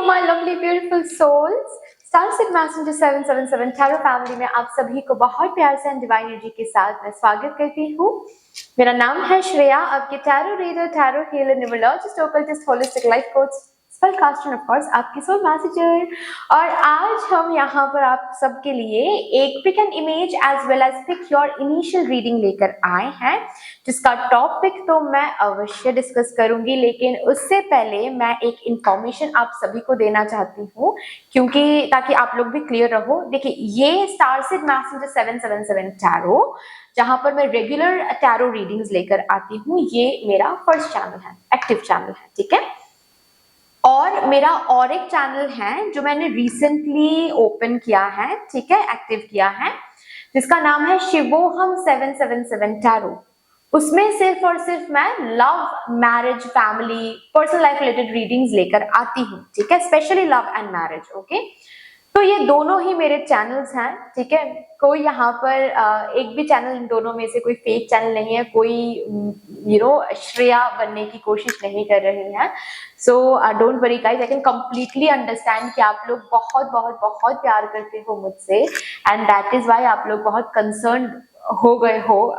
my lovely beautiful souls. Starseed Messenger 777 Tarot family में आप सभी को बहुत प्यार से डिवाइन एनर्जी के साथ मैं स्वागत करती हूँ। मेरा नाम है श्रेया, आपके tarot reader, tarot healer, numerologist, occultist, holistic life coach, spell caster, of course आपकी सोल मैसेजर। और आज हम यहाँ पर आप सबके लिए एक pick and image as well as pick your initial reading लेकर आए हैं, जिसका टॉपिक तो मैं अवश्य डिस्कस करूंगी, लेकिन उससे पहले मैं एक इंफॉर्मेशन आप सभी को देना चाहती हूँ, क्योंकि ताकि आप लोग भी क्लियर रहो। देखिए, ये स्टारसीड मैसेंजर 777 टैरो, जहां पर मैं रेगुलर टैरो रीडिंग्स लेकर आती हूँ, ये मेरा फर्स्ट चैनल है, एक्टिव चैनल है, ठीक है। और मेरा और एक चैनल है जो मैंने रिसेंटली ओपन किया है, ठीक है, एक्टिव किया है, जिसका नाम है शिवोहम 777 टैरो। उसमें सिर्फ और सिर्फ मैं love, marriage, family, personal life related readings लेकर आती हूँ, ठीक है, specially love and marriage. Okay, तो ये दोनों ही मेरे चैनल्स हैं, ठीक है। कोई यहाँ पर एक भी चैनल, इन दोनों में से कोई फेक चैनल नहीं है, कोई श्रेया बनने की कोशिश नहीं कर रही है। So don't worry guys, I can completely understand कि आप लोग बहुत बहुत बहुत प्यार करते हो मुझसे, एंड दैट इज वाई आप लोग बहुत कंसर्न हो गए हो।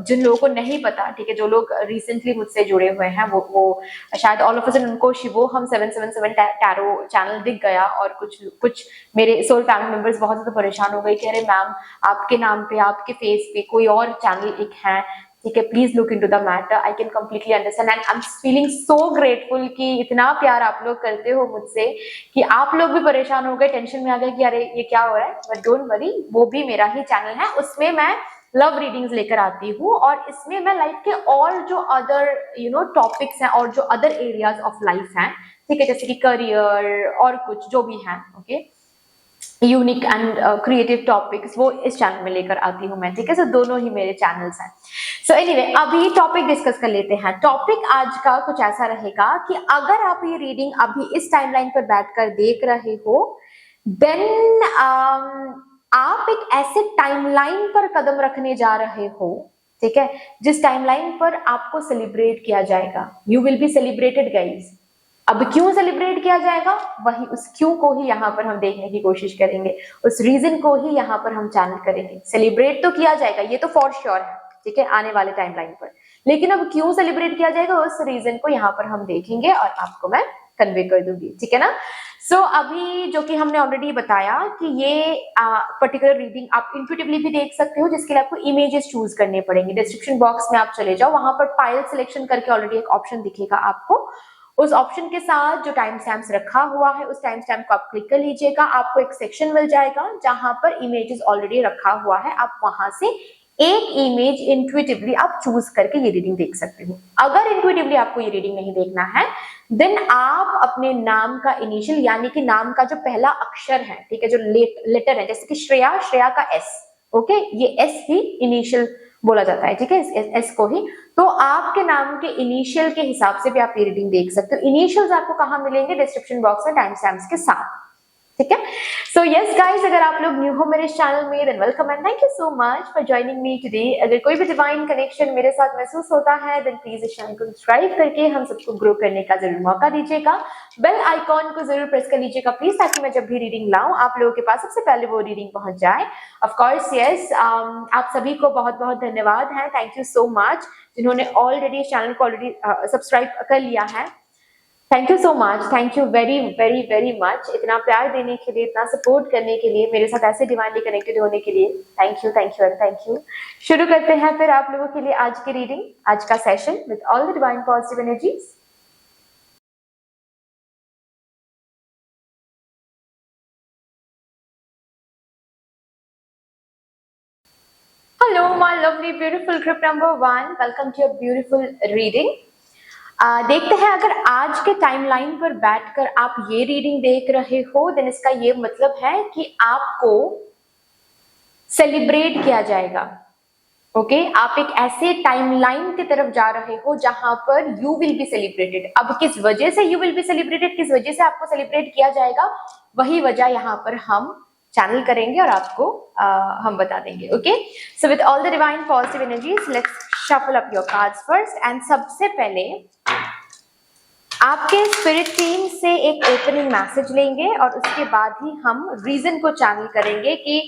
जिन लोगों को नहीं पता, ठीक है, जो लोग रिसेंटली मुझसे जुड़े हुए हैं, वो शायद ऑल ऑफ अ सडन उनको शिवोहम 777 टैरो चैनल दिख गया, और कुछ मेरे सोल फैमिली मेंबर्स बहुत ज्यादा परेशान हो गए कि अरे मैम, आपके नाम पे, आपके फेस पे कोई और चैनल एक है, ठीक है, please look into the matter. I can completely understand and I am feeling so grateful कि इतना प्यार आप लोग करते हो मुझसे कि आप लोग भी परेशान हो गए, टेंशन में आ गए कि अरे ये क्या हो रहा है। बट डोंट वरी, वो भी मेरा ही चैनल है, उसमें मैं लव रीडिंग्स लेकर आती हूँ, और इसमें मैं लाइफ के और जो अदर टॉपिक्स हैं और जो अदर एरियाज ऑफ लाइफ हैं, ठीक है, जैसे कि करियर और कुछ जो भी है, okay, unique and creative topics, वो इस चैनल में लेकर आती हूँ मैं, ठीक है। सो दोनों ही मेरे चैनल्स हैं। सो एनीवे, अभी टॉपिक डिस्कस कर लेते हैं। टॉपिक आज का कुछ ऐसा रहेगा कि अगर आप ये रीडिंग अभी इस टाइमलाइन पर बैठकर देख रहे हो, देन आप एक ऐसे टाइमलाइन पर कदम रखने जा रहे हो, ठीक है, जिस टाइमलाइन पर आपको सेलिब्रेट किया जाएगा। You will be celebrated guys. अब क्यों सेलिब्रेट किया जाएगा, वही उस क्यों को ही यहाँ पर हम देखने की कोशिश करेंगे, उस रीजन को ही यहाँ पर हम चैनल करेंगे। सेलिब्रेट तो किया जाएगा, ये तो फॉर श्योर है, ठीक है, आने वाले टाइमलाइन पर, लेकिन अब क्यों सेलिब्रेट किया जाएगा, उस रीजन को यहाँ पर हम देखेंगे और आपको मैं कन्वे कर दूंगी, ठीक है ना। सो अभी जो कि हमने ऑलरेडी बताया कि ये पर्टिकुलर रीडिंग आप इंट्यूटिवली भी देख सकते हो, जिसके लिए आपको इमेजेस चूज करने पड़ेंगे। डिस्क्रिप्शन बॉक्स में आप चले जाओ, वहां पर फाइल सिलेक्शन करके ऑलरेडी एक ऑप्शन दिखेगा आपको। उस ऑप्शन के साथ जो टाइम स्टैम्प्स रखा हुआ है, उस टाइम स्टैम्प को आप क्लिक कर लीजिएगा। आपको एक सेक्शन मिल जाएगा जहां पर इमेजेस ऑलरेडी रखा हुआ है, आप वहां से एक इमेज इंट्यूटिवली आप चूज करके ये रीडिंग देख सकते हो। अगर इंट्यूटिवली आपको ये रीडिंग नहीं देखना है, देन आप अपने नाम का इनिशियल, यानी कि नाम का जो पहला अक्षर है, ठीक है, जो लेटर है, जैसे कि श्रेया, श्रेया का एस, ओके, ये एस ही इनिशियल बोला जाता है, ठीक है, एस को ही। तो आपके नाम के इनिशियल के हिसाब से भी आप ये रीडिंग देख सकते हो। इनिशियल्स आपको कहाँ मिलेंगे, डिस्क्रिप्शन बॉक्स में टाइम स्टैम्प्स के साथ, ठीक है। सो यस गाइज, अगर आप लोग न्यू हो मेरे चैनल में, than welcome and thank you so much for joining me today. अगर कोई भी डिवाइन कनेक्शन मेरे साथ महसूस होता है, देन प्लीज इस चैनल को सब्सक्राइब करके हम सबको ग्रो करने का जरूर मौका दीजिएगा। बेल आइकॉन को जरूर प्रेस कर लीजिएगा प्लीज, ताकि मैं जब भी रीडिंग लाऊं आप लोगों के पास सबसे पहले वो रीडिंग पहुंच जाए। ऑफ कोर्स यस, आप सभी को बहुत बहुत धन्यवाद है, थैंक यू सो मच जिन्होंने ऑलरेडी इस चैनल को ऑलरेडी सब्सक्राइब कर लिया है। Thank you so much, thank you very very very much, इतना प्यार देने के लिए, इतना सपोर्ट करने के लिए, मेरे साथ ऐसे डिवाइनली कनेक्टेड होने के लिए thank you, thank you, thank you. शुरू करते हैं फिर आप लोगों के लिए आज की रीडिंग, आज का session with all the divine positive energies. Hello my lovely beautiful group number 1, welcome to your beautiful reading. देखते हैं, अगर आज के टाइमलाइन पर बैठकर आप ये रीडिंग देख रहे हो, देन इसका ये मतलब है कि आपको सेलिब्रेट किया जाएगा, ओके। आप एक ऐसे टाइमलाइन की तरफ जा रहे हो जहां पर यू विल बी सेलिब्रेटेड। अब किस वजह से यू विल बी सेलिब्रेटेड, किस वजह से आपको सेलिब्रेट किया जाएगा, वही वजह यहाँ पर हम चैनल करेंगे और आपको हम बता देंगे, okay. So with all the divine positive energies, let's shuffle up your cards first. And सबसे पहले आपके स्पिरिट टीम से एक ओपनिंग मैसेज लेंगे और उसके बाद ही हम रीजन को चैनल करेंगे कि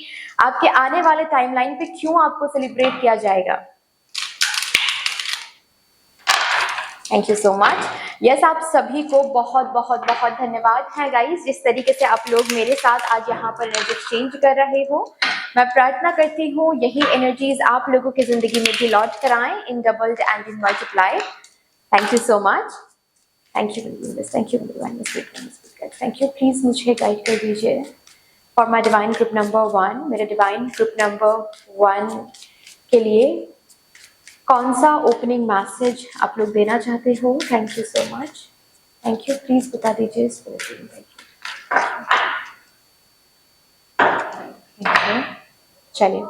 आपके आने वाले टाइमलाइन पे क्यों आपको सेलिब्रेट किया जाएगा। Thank you so much. Yes, आप सभी को बहुत बहुत बहुत धन्यवाद है गाइस, जिस तरीके से आप लोग मेरे साथ आज यहाँ पर एनर्जी एक्सचेंज कर रहे हो। मैं प्रार्थना करती हूँ यही एनर्जीज आप लोगों की जिंदगी में भी लौट कर आए in doubled and in multiply. Thank you so much. Thank you, thank you, thank you. Please मुझे गाइड कर दीजिए for my divine group number 1। मेरे डिवाइन ग्रुप नंबर 1 के लिए कौन सा ओपनिंग मैसेज आप लोग देना चाहते हो? Thank you so much. Thank you, please बता दीजिए। चलिए,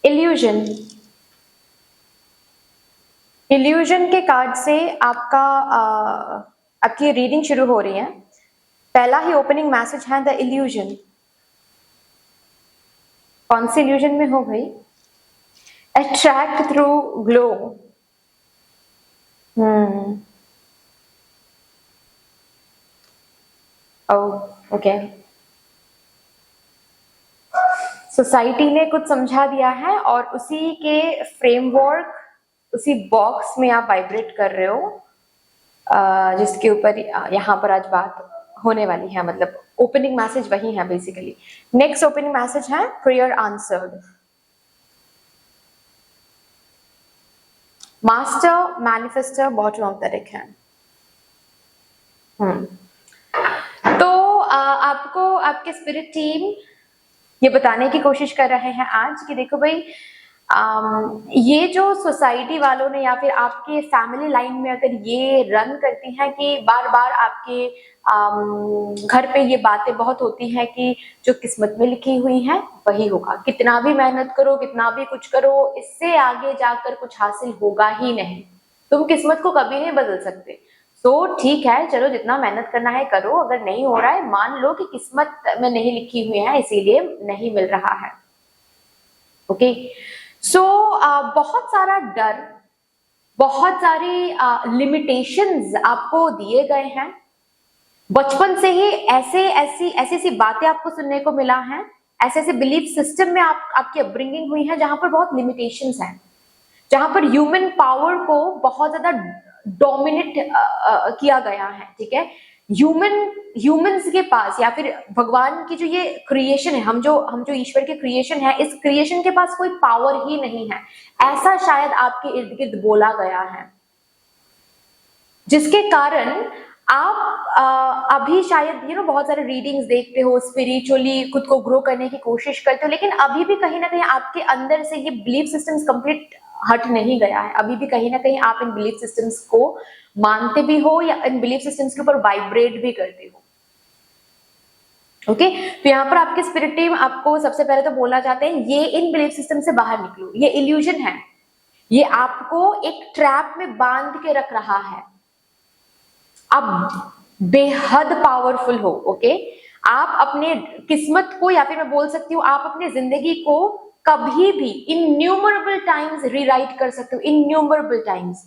इल्यूजन। इल्यूजन के कार्ड से आपकी रीडिंग शुरू हो रही है। पहला ही ओपनिंग मैसेज है द इल्यूजन। कौन सी इल्यूजन में हो भाई? Attract through glow. Okay, society ने कुछ समझा दिया है और उसी के फ्रेमवर्क, उसी बॉक्स में आप वाइब्रेट कर रहे हो, जिसके ऊपर यहाँ पर आज बात होने वाली है। मतलब ओपनिंग मैसेज वही है बेसिकली। नेक्स्ट ओपनिंग मैसेज है prayer answered. Master manifester bottom of the deck है। तो आपको आपके स्पिरिट टीम ये बताने की कोशिश कर रहे हैं आज कि देखो भाई, ये जो सोसाइटी वालों ने या फिर आपके फैमिली लाइन में अगर ये रन करती हैं कि बार बार आपके घर पे ये बातें बहुत होती हैं कि जो किस्मत में लिखी हुई है वही होगा, कितना भी मेहनत करो, कितना भी कुछ करो, इससे आगे जाकर कुछ हासिल होगा ही नहीं, तुम किस्मत को कभी नहीं बदल सकते। तो ठीक है, चलो जितना मेहनत करना है करो, अगर नहीं हो रहा है मान लो कि किस्मत में नहीं लिखी हुई है इसीलिए नहीं मिल रहा है। ओके, सो बहुत सारा डर, बहुत सारी लिमिटेशंस आपको दिए गए हैं। बचपन से ही ऐसी बातें आपको सुनने को मिला है, ऐसे बिलीफ सिस्टम में आपकी अपब्रिंगिंग हुई है जहां पर बहुत लिमिटेशंस हैं, जहां पर ह्यूमन पावर को बहुत ज्यादा डोमिनेट किया गया है। ठीक है, ह्यूमंस के पास या फिर भगवान की जो ये क्रिएशन है, हम जो ईश्वर के क्रिएशन है, इस क्रिएशन के पास कोई पावर ही नहीं है, ऐसा शायद आपके इर्द गिर्द बोला गया है, जिसके कारण आप अभी शायद बहुत सारे रीडिंग्स देखते हो, स्पिरिचुअली खुद को ग्रो करने की कोशिश करते हो, लेकिन अभी भी कहीं ना कहीं आपके अंदर से ये बिलीफ सिस्टम्स कंप्लीट हट नहीं गया है। अभी भी कहीं ना कहीं आप इन बिलीफ सिस्टम्स को मानते भी हो या इन बिलीफ सिस्टम्स के ऊपर वाइब्रेट भी करते हो। ओके, तो यहाँ पर आपके स्पिरिट टीम आपको सबसे पहले तो बोलना चाहते हैं ये इन बिलीफ सिस्टम से बाहर निकलो, ये इल्यूजन है, ये आपको एक ट्रैप में बांध के रख रहा है। आप बेहद पावरफुल हो। ओके, आप अपने किस्मत को या फिर मैं बोल सकती हूँ आप अपनी जिंदगी को कभी भी इन्यूमरेबल टाइम्स रीराइट कर सकते हो, इन्यूमरेबल टाइम्स।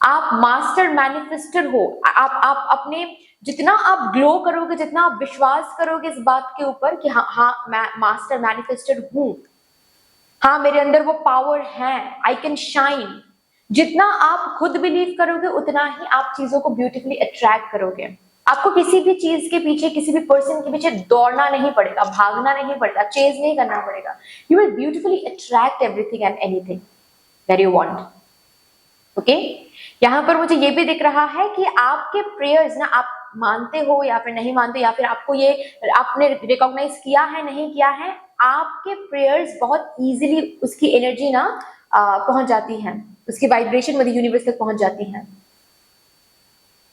आप मास्टर मैनिफेस्टर हो। आप अपने जितना आप ग्लो करोगे, जितना आप विश्वास करोगे इस बात के ऊपर कि हाँ मैं मास्टर मैनिफेस्टर हूं, हाँ मेरे अंदर वो पावर है, आई कैन शाइन, जितना आप खुद बिलीव करोगे उतना ही आप चीजों को ब्यूटीफुली अट्रैक्ट करोगे। आपको किसी भी चीज के पीछे, किसी भी पर्सन के पीछे दौड़ना नहीं पड़ेगा, भागना नहीं पड़ेगा, चेज नहीं करना पड़ेगा। You will beautifully attract everything and anything that you want. Okay, यहाँ पर मुझे ये भी दिख रहा है कि आपके प्रेयर्स ना, आप मानते हो या फिर नहीं मानते, या फिर आपको ये आपने रिकॉग्नाइज किया है नहीं किया है, आपके प्रेयर्स बहुत इजीली उसकी एनर्जी ना पहुंच जाती है, उसकी वाइब्रेशन मध्य यूनिवर्स तक पहुंच जाती है।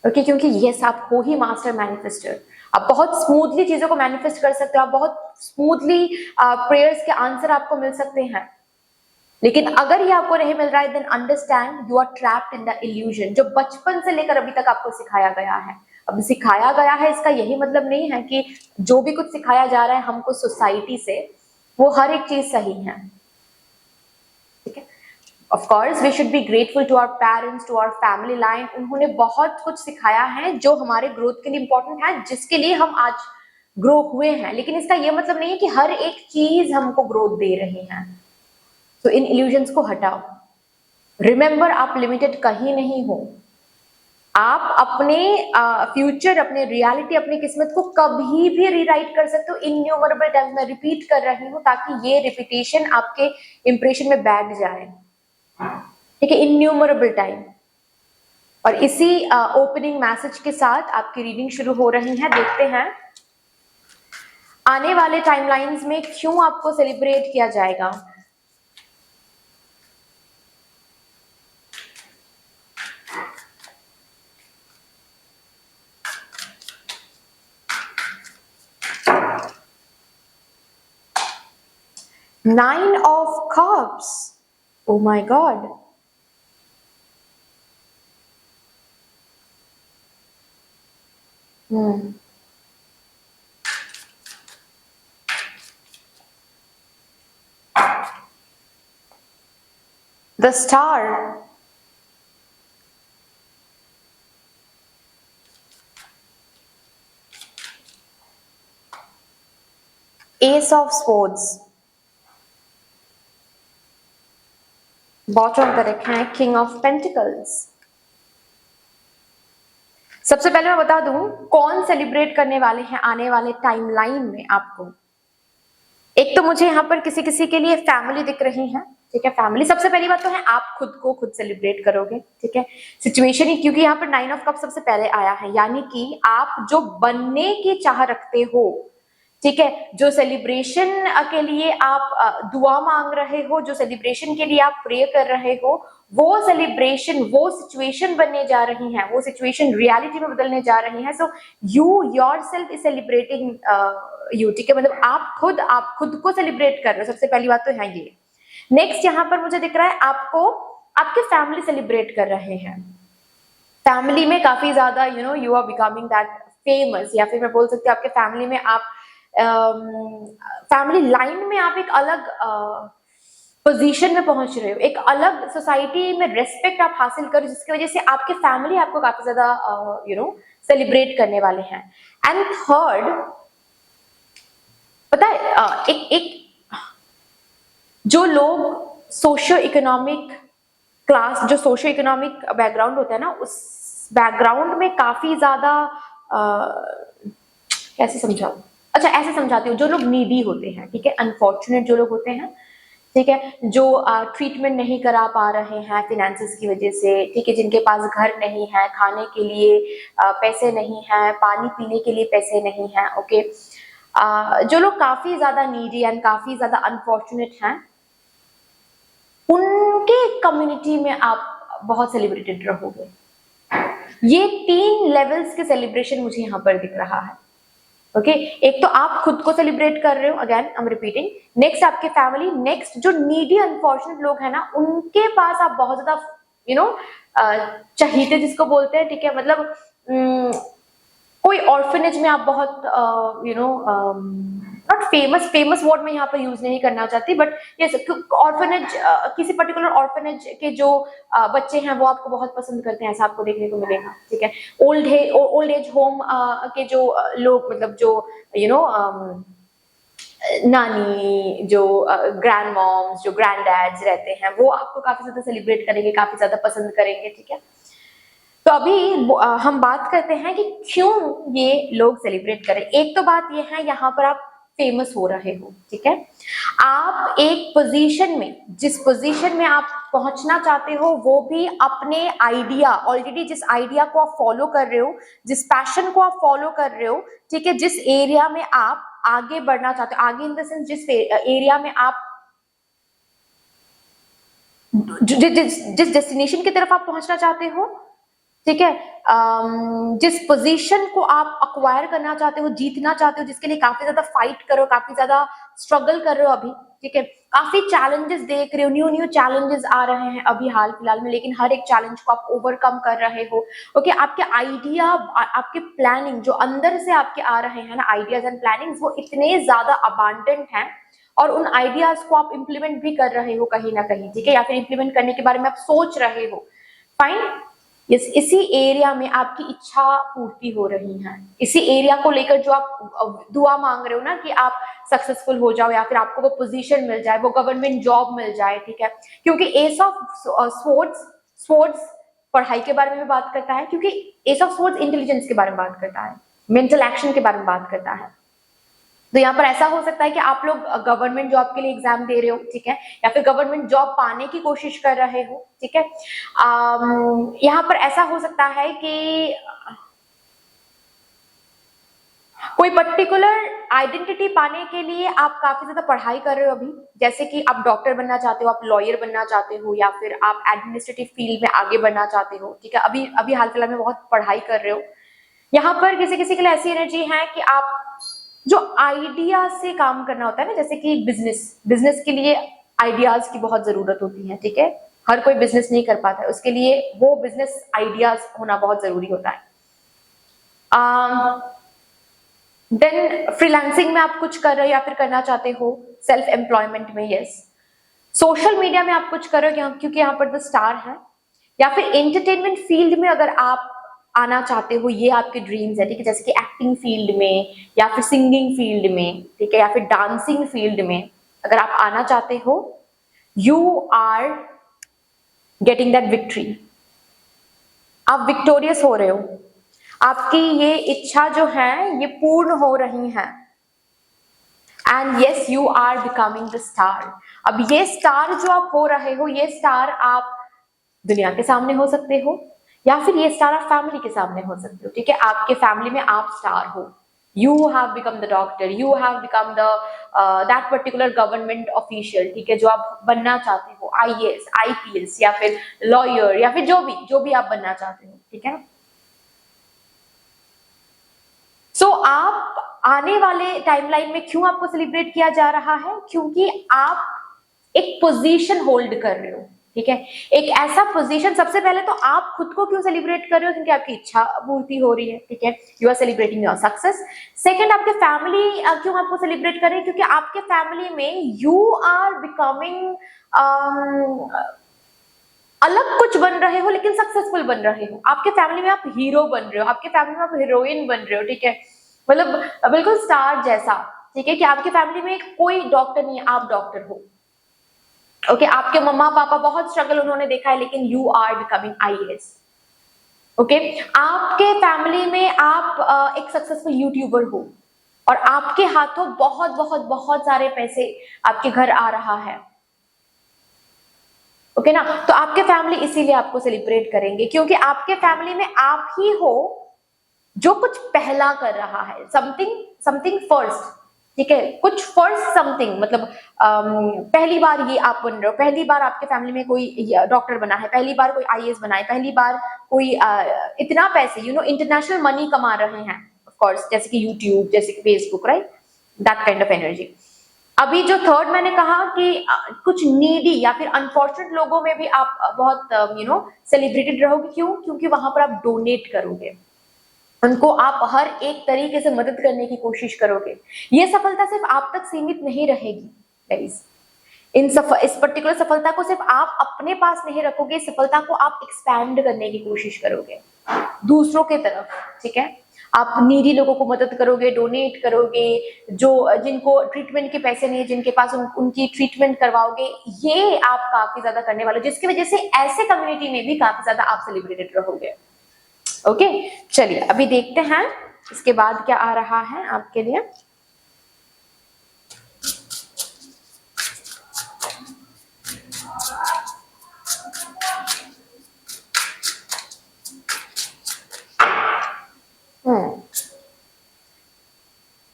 ओके, क्योंकि यस आप हो ही मास्टर मैनिफेस्टर, आप बहुत स्मूथली चीजों को मैनिफेस्ट कर सकते हो, आप बहुत स्मूथली प्रेयर्स के आंसर आपको मिल सकते हैं। लेकिन अगर ये आपको नहीं मिल रहा है, then understand you are trapped in the illusion, जो बचपन से लेकर अभी तक आपको सिखाया गया है। अब सिखाया गया है इसका यही मतलब नहीं है कि जो भी कुछ सिखाया जा रहा है हमको सोसाइटी से, वो हर एक चीज सही है। ठीक है, of course we should be grateful to our parents, to our family line. उन्होंने बहुत कुछ सिखाया है जो हमारे ग्रोथ के लिए इंपॉर्टेंट है, जिसके लिए हम आज ग्रो हुए हैं। लेकिन इसका ये मतलब नहीं है कि हर एक चीज हमको ग्रोथ दे रही है। तो इन इल्यूजन्स को हटाओ। रिमेंबर, आप लिमिटेड कहीं नहीं हो। आप अपने फ्यूचर, अपने रियलिटी, अपनी किस्मत को कभी भी रीराइट कर सकते हो इन्यूमरेबल टाइम्स। मैं रिपीट कर रही हूँ ताकि ये रिपीटेशन आपके इंप्रेशन में बैठ जाए, ठीक है, इन्यूमरेबल टाइम। और इसी ओपनिंग मैसेज के साथ आपकी रीडिंग शुरू हो रही है। देखते हैं आने वाले टाइमलाइंस में क्यों आपको सेलिब्रेट किया जाएगा। Nine of Cups. Oh my God. The Star. Ace of Swords. Bottom पर रखा है किंग ऑफ पेंटिकल्स। सबसे पहले मैं बता दूं कौन सेलिब्रेट करने वाले हैं आने वाले टाइमलाइन में आपको। एक तो मुझे यहाँ पर किसी किसी के लिए फैमिली दिख रही है, ठीक है, फैमिली। सबसे पहली बात तो है आप खुद को खुद सेलिब्रेट करोगे, ठीक है, सिचुएशन ही, क्योंकि यहाँ पर 9 ऑफ कप सबसे पहले आया है, यानी कि आप जो बनने की चाह रखते हो, ठीक है, जो सेलिब्रेशन के लिए आप दुआ मांग रहे हो, जो सेलिब्रेशन के लिए आप प्रे कर रहे हो, वो सेलिब्रेशन, वो सिचुएशन बनने जा रही है, वो सिचुएशन रियलिटी में बदलने जा रही है। So you yourself is celebrating you, ठीक है, मतलब आप खुद को सेलिब्रेट कर रहे हो। सबसे पहली बात तो है ये। नेक्स्ट यहाँ पर मुझे दिख रहा है आपको आपके फैमिली सेलिब्रेट कर रहे हैं। फैमिली में काफी ज्यादा you are becoming that famous, या फिर मैं बोल सकती हूँ आपके फैमिली में आप फैमिली लाइन में आप एक अलग पोजीशन में पहुंच रहे हो, एक अलग सोसाइटी में रेस्पेक्ट आप हासिल करो, जिसकी वजह से आपके फैमिली आपको काफी ज्यादा सेलिब्रेट करने वाले हैं। एंड थर्ड, पता है एक जो लोग सोशियो इकोनॉमिक क्लास, जो सोशियो इकोनॉमिक बैकग्राउंड होता है ना, उस बैकग्राउंड में काफी ज्यादा कैसे समझाऊं, अच्छा ऐसे समझाती हूँ, जो लोग नीडी होते हैं, ठीक है, अनफॉर्चुनेट जो लोग होते हैं, ठीक है, जो ट्रीटमेंट नहीं करा पा रहे हैं फिनेंसेस की वजह से, ठीक है, जिनके पास घर नहीं है, खाने के लिए पैसे नहीं है, पानी पीने के लिए पैसे नहीं है, ओके, जो लोग काफी ज्यादा नीडी एंड काफी ज्यादा अनफॉर्चुनेट हैं, उनके कम्युनिटी में आप बहुत सेलिब्रेटेड रहोगे। ये 3 लेवल्स के सेलिब्रेशन मुझे यहाँ पर दिख रहा है, ओके। एक तो आप खुद को सेलिब्रेट कर रहे हो, again I am repeating, next आपके फैमिली, नेक्स्ट जो नीडी अनफॉर्चुनेट लोग हैं ना, उनके पास आप बहुत ज्यादा चहीते जिसको बोलते हैं, ठीक है, मतलब कोई ऑर्फनेज में आप बहुत नॉट फेमस वर्ड में यहाँ पर यूज नहीं करना चाहती, बट ये ऑर्फनेज, किसी पर्टिकुलर ऑर्फनेज के जो बच्चे हैं वो आपको बहुत पसंद करते हैं, ऐसा आपको देखने को मिलेगा, ठीक है। ओल्ड एज होम के जो लोग, मतलब जो नानी, जो ग्रैंड मॉम्स, जो ग्रैंड डैड्स रहते हैं, वो आपको काफी ज्यादा सेलिब्रेट करेंगे, काफी ज्यादा पसंद करेंगे, ठीक है। तो अभी हम बात करते हैं कि क्यों ये लोग सेलिब्रेट करें। एक तो बात ये है, यहाँ पर आप फेमस हो रहे हो, ठीक है, आप एक पोजीशन में, जिस पोजीशन में आप पहुंचना चाहते हो, वो भी अपने आइडिया, ऑलरेडी जिस आइडिया को आप फॉलो कर रहे हो, जिस पैशन को आप फॉलो कर रहे हो, ठीक है, जिस एरिया में आप आगे बढ़ना चाहते हो, आगे इन द सेंस जिस एरिया में आप जिस डेस्टिनेशन की तरफ आप पहुंचना चाहते हो, ठीक है, जिस पोजीशन को आप अक्वायर करना चाहते हो, जीतना चाहते हो, जिसके लिए काफी ज्यादा फाइट करो, काफी ज्यादा स्ट्रगल कर रहे हो अभी, ठीक है, काफी चैलेंजेस देख रहे हो, न्यू चैलेंजेस आ रहे हैं अभी हाल फिलहाल में, लेकिन हर एक चैलेंज को आप ओवरकम कर रहे हो, ओके। आपके आइडिया, आपके प्लानिंग जो अंदर से आपके आ रहे हैं ना, आइडियाज एंड प्लानिंग्स, वो इतने ज्यादा अबांडेंट हैं, और उन आइडियाज को आप इम्प्लीमेंट भी कर रहे हो कहीं ना कहीं, ठीक है, या फिर इम्प्लीमेंट करने के बारे में आप सोच रहे हो, फाइन। इसी एरिया में आपकी इच्छा पूर्ति हो रही है, इसी एरिया को लेकर जो आप दुआ मांग रहे हो ना कि आप सक्सेसफुल हो जाओ या फिर आपको वो पोजीशन मिल जाए, वो गवर्नमेंट जॉब मिल जाए, ठीक है, क्योंकि एस ऑफ स्वर्ड्स पढ़ाई के बारे में भी बात करता है, क्योंकि एस ऑफ स्वर्ड्स इंटेलिजेंस के बारे में बात करता है, मेंटल एक्शन के बारे में बात करता है। तो यहाँ पर ऐसा हो सकता है कि आप लोग गवर्नमेंट जॉब के लिए एग्जाम दे रहे हो, ठीक है, या फिर गवर्नमेंट जॉब पाने की कोशिश कर रहे हो, ठीक है। यहाँ पर ऐसा हो सकता है कि कोई पर्टिकुलर आइडेंटिटी पाने के लिए आप काफी ज्यादा पढ़ाई कर रहे हो अभी, जैसे कि आप डॉक्टर बनना चाहते हो, आप लॉयर बनना चाहते हो, या फिर आप एडमिनिस्ट्रेटिव फील्ड में आगे बढ़ना चाहते हो, ठीक है, अभी अभी हाल फिलहाल में बहुत पढ़ाई कर रहे हो। यहाँ पर किसी किसी के लिए ऐसी एनर्जी है कि आप जो आइडिया से काम करना होता है ना, जैसे कि बिजनेस के लिए आइडियाज की बहुत जरूरत होती है, ठीक है, हर कोई बिजनेस नहीं कर पाता है, उसके लिए वो बिजनेस आइडियाज होना बहुत जरूरी होता है। देन फ्रीलांसिंग में आप कुछ कर रहे हो या फिर करना चाहते हो, सेल्फ एम्प्लॉयमेंट में, यस, सोशल मीडिया में आप कुछ कर रहे हो क्योंकि यहाँ पर द स्टार है, या फिर एंटरटेनमेंट फील्ड में अगर आप आना चाहते हो, ये आपके ड्रीम्स है, ठीक है, जैसे कि एक्टिंग फील्ड में या फिर सिंगिंग फील्ड में, ठीक है, या फिर डांसिंग फील्ड में अगर आप आना चाहते हो, you are getting that victory, आप विक्टोरियस हो रहे हो, आपकी ये इच्छा जो है ये पूर्ण हो रही है, and yes you are becoming the star. अब ये स्टार जो आप हो रहे हो, ये स्टार आप दुनिया के सामने हो सकते हो, या फिर ये स्टार आप फैमिली के सामने हो सकते हो, ठीक है, आपके फैमिली में आप स्टार हो, you have become the doctor, you have become the that particular government official, ठीक है, जो आप बनना चाहते हो, आईएएस, आईपीएस, या फिर लॉयर, या फिर जो भी आप बनना चाहते हो, ठीक है। सो आप आने वाले टाइमलाइन में क्यों आपको सेलिब्रेट किया जा रहा है, क्योंकि आप एक पोजीशन होल्ड कर रहे हो, ठीक है, एक ऐसा पोजीशन। सबसे पहले तो आप खुद को क्यों सेलिब्रेट कर रहे हो, क्योंकि आपकी इच्छा पूर्ति हो रही है, ठीक है, you are celebrating your success. Second, आपके फैमिली क्यों आपको सेलिब्रेट कर रहे हैं, क्योंकि आपके फैमिली में यू आर बिकमिंग अलग कुछ बन रहे हो, लेकिन सक्सेसफुल बन रहे हो, आपके फैमिली में आप हीरो बन रहे हो, आपके फैमिली में आप हीरोइन बन रहे हो, ठीक है, मतलब बिल्कुल स्टार जैसा, ठीक है, कि आपके फैमिली में कोई डॉक्टर नहीं है, आप डॉक्टर हो, ओके, आपके मम्मा पापा बहुत स्ट्रगल उन्होंने देखा है, लेकिन you are becoming IAS, okay, आपके फैमिली में आप एक सक्सेसफुल यूट्यूबर हो और आपके हाथों बहुत बहुत बहुत सारे पैसे आपके घर आ रहा है, ओके ना, तो आपके फैमिली इसीलिए आपको सेलिब्रेट करेंगे, क्योंकि आपके फैमिली में आप ही हो जो कुछ पहला कर रहा है, समथिंग फर्स्ट, ठीक है, कुछ फर्स्ट समथिंग, मतलब पहली बार ये आप बन रहे हो, पहली बार आपके फैमिली में कोई डॉक्टर बना है, पहली बार कोई आईएएस बना है, पहली बार कोई इतना पैसे इंटरनेशनल मनी कमा रहे हैं, ऑफ कोर्स, जैसे कि यूट्यूब, जैसे कि Facebook, right, that kind of energy. अभी जो थर्ड मैंने कहा कि कुछ नीडी या फिर अनफॉर्चुनेट लोगों में भी आप बहुत सेलिब्रेटेड रहोगे, क्योंकि वहां पर आप डोनेट करोगे, उनको आप हर एक तरीके से मदद करने की कोशिश करोगे। ये सफलता सिर्फ आप तक सीमित नहीं रहेगी गाइस, इस पर्टिकुलर सफलता को सिर्फ आप अपने पास नहीं रखोगे, सफलता को आप एक्सपैंड करने की कोशिश करोगे दूसरों के तरफ, ठीक है, आप नीडी लोगों को मदद करोगे, डोनेट करोगे, जिनको ट्रीटमेंट के पैसे नहीं है, जिनके पास उनकी ट्रीटमेंट करवाओगे, ये आप काफी ज्यादा करने वाले हो, जिसकी वजह से ऐसे कम्युनिटी में भी काफी ज्यादा आप सेलिब्रेटेड रहोगे, ओके। चलिए अभी देखते हैं इसके बाद क्या आ रहा है आपके लिए।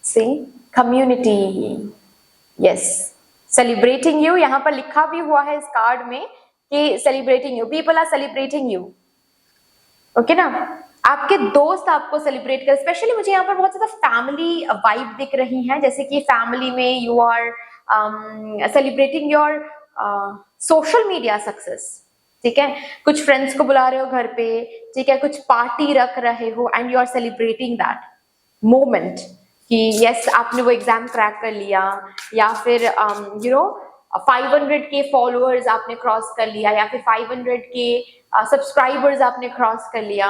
सी कम्युनिटी, यस, सेलिब्रेटिंग यू, यहां पर लिखा भी हुआ है इस कार्ड में कि celebrating you, people are celebrating you, okay ना, आपके दोस्त आपको सेलिब्रेट कर, स्पेशली मुझे यहाँ पर बहुत ज्यादा फैमिली वाइब दिख रही है, जैसे कि फैमिली में you are celebrating your social media success, ठीक है, कुछ फ्रेंड्स को बुला रहे हो घर पे, ठीक है, कुछ पार्टी रख रहे हो and you are celebrating that moment, कि यस आपने वो एग्जाम क्रैक कर लिया, या फिर 500 के फॉलोअर्स आपने क्रॉस कर लिया, या फिर 500 के सब्सक्राइबर्स आपने क्रॉस कर लिया।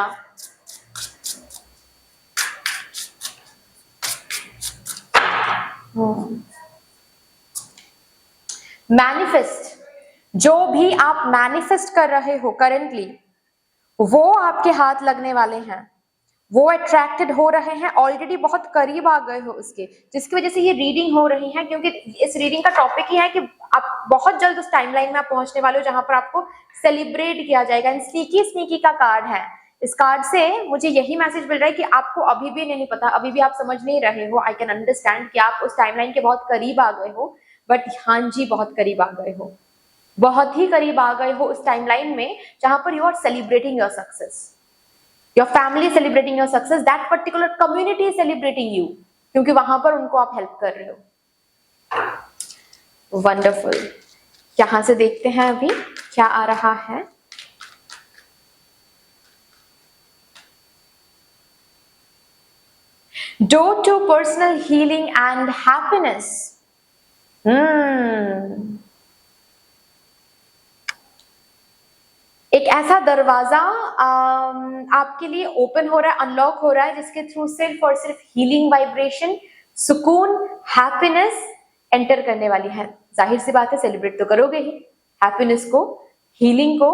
मैनिफेस्ट, जो भी आप मैनिफेस्ट कर रहे हो करेंटली, वो आपके हाथ लगने वाले हैं, वो अट्रैक्टेड हो रहे हैं, ऑलरेडी बहुत करीब आ गए हो उसके, जिसकी वजह से ये रीडिंग हो रही है। क्योंकि इस रीडिंग का टॉपिक ही है कि आप बहुत जल्द उस टाइमलाइन में आप पहुंचने वाले हो जहां पर आपको सेलिब्रेट किया जाएगा। एंड स्नीकी स्नीकी का कार्ड है। इस कार्ड से मुझे यही मैसेज मिल रहा है कि आपको अभी भी नहीं पता, अभी भी आप समझ नहीं रहे हो। आई कैन अंडरस्टैंड कि आप उस टाइमलाइन के बहुत करीब आ गए हो, बट हाँ जी बहुत करीब आ गए हो, बहुत ही करीब आ गए हो उस टाइमलाइन में जहां पर you are celebrating your success, your family celebrating your success, that particular community is celebrating you, क्योंकि वहां पर उनको आप हेल्प कर रहे हो। वंडरफुल। यहां से देखते हैं अभी क्या आ रहा है। Door to personal healing and happiness. एक ऐसा दरवाजा आपके लिए ओपन हो रहा है, अनलॉक हो रहा है, जिसके थ्रू सिर्फ और सिर्फ हीलिंग वाइब्रेशन, सुकून, हैप्पीनेस एंटर करने वाली है। जाहिर सी बात है सेलिब्रेट तो करोगे ही, हैप्पीनेस को, हीलिंग को,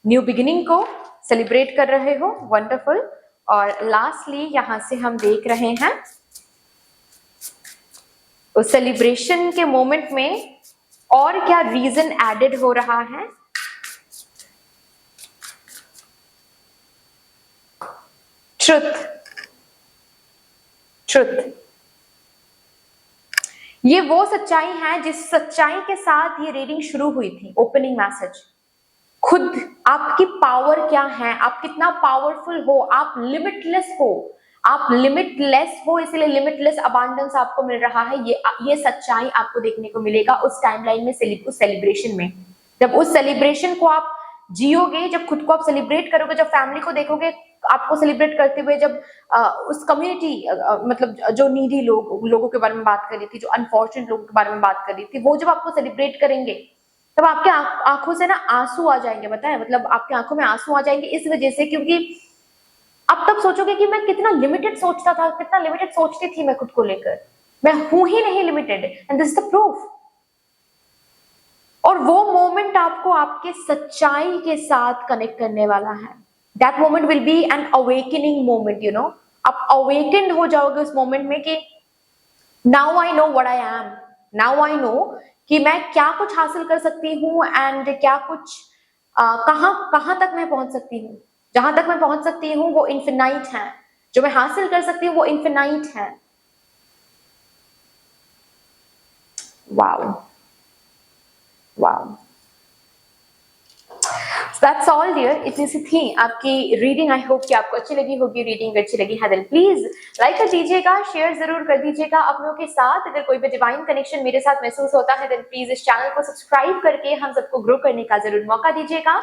न्यू बिगिनिंग को सेलिब्रेट कर रहे हो। वंडरफुल। और लास्टली यहां से हम देख रहे हैं उस सेलिब्रेशन के मोमेंट में और क्या रीजन एडेड हो रहा है। ट्रुथ, ये वो सच्चाई है जिस सच्चाई के साथ ये रीडिंग शुरू हुई थी। ओपनिंग मैसेज, खुद आपकी पावर क्या है, आप कितना पावरफुल हो, आप लिमिटलेस हो, आप लिमिटलेस हो, इसलिए लिमिटलेस अबांडेंस आपको मिल रहा है। ये सच्चाई आपको देखने को मिलेगा उस टाइमलाइन में, उस सेलिब्रेशन में। जब उस सेलिब्रेशन को आप जियोगे, जब खुद को आप सेलिब्रेट करोगे, जब फैमिली को देखोगे आपको सेलिब्रेट करते हुए, जब उस कम्युनिटी मतलब जो नीडी लोगों के बारे में बात कर रही थी, जो अनफॉर्चुनेट लोगों के बारे में बात कर रही थी, वो जब आपको सेलिब्रेट करेंगे तब आपके आंखों से ना आंसू आ जाएंगे। बताएं, मतलब आपकी आंखों में आंसू आ जाएंगे इस वजह से, क्योंकि आप तब सोचोगे कि मैं कितना लिमिटेड सोचता था, कितना लिमिटेड सोचती थी मैं खुद को लेकर, मैं हूं ही नहीं limited, and this is the proof. और वो मोमेंट आपको आपके सच्चाई के साथ कनेक्ट करने वाला है। That moment will be an awakening moment, you know. आप अवेकन हो जाओगे उस मोमेंट में कि now I know what I am, now I know कि मैं क्या कुछ हासिल कर सकती हूँ, एंड क्या कुछ कहां तक मैं पहुंच सकती हूँ। जहां तक मैं पहुंच सकती हूँ वो इन्फिनाइट है, जो मैं हासिल कर सकती हूँ वो इन्फिनाइट है। Wow wow, that's all dear. इतनी सी थी आपकी रीडिंग। आई होप कि आपको अच्छी लगी होगी। रीडिंग अच्छी लगी है देन प्लीज लाइक कर दीजिएगा, शेयर जरूर कर दीजिएगा अपनों के साथ। अगर कोई भी डिवाइन कनेक्शन मेरे साथ महसूस होता है देन प्लीज इस चैनल को सब्सक्राइब करके हम सबको ग्रो करने का जरूर मौका दीजिएगा।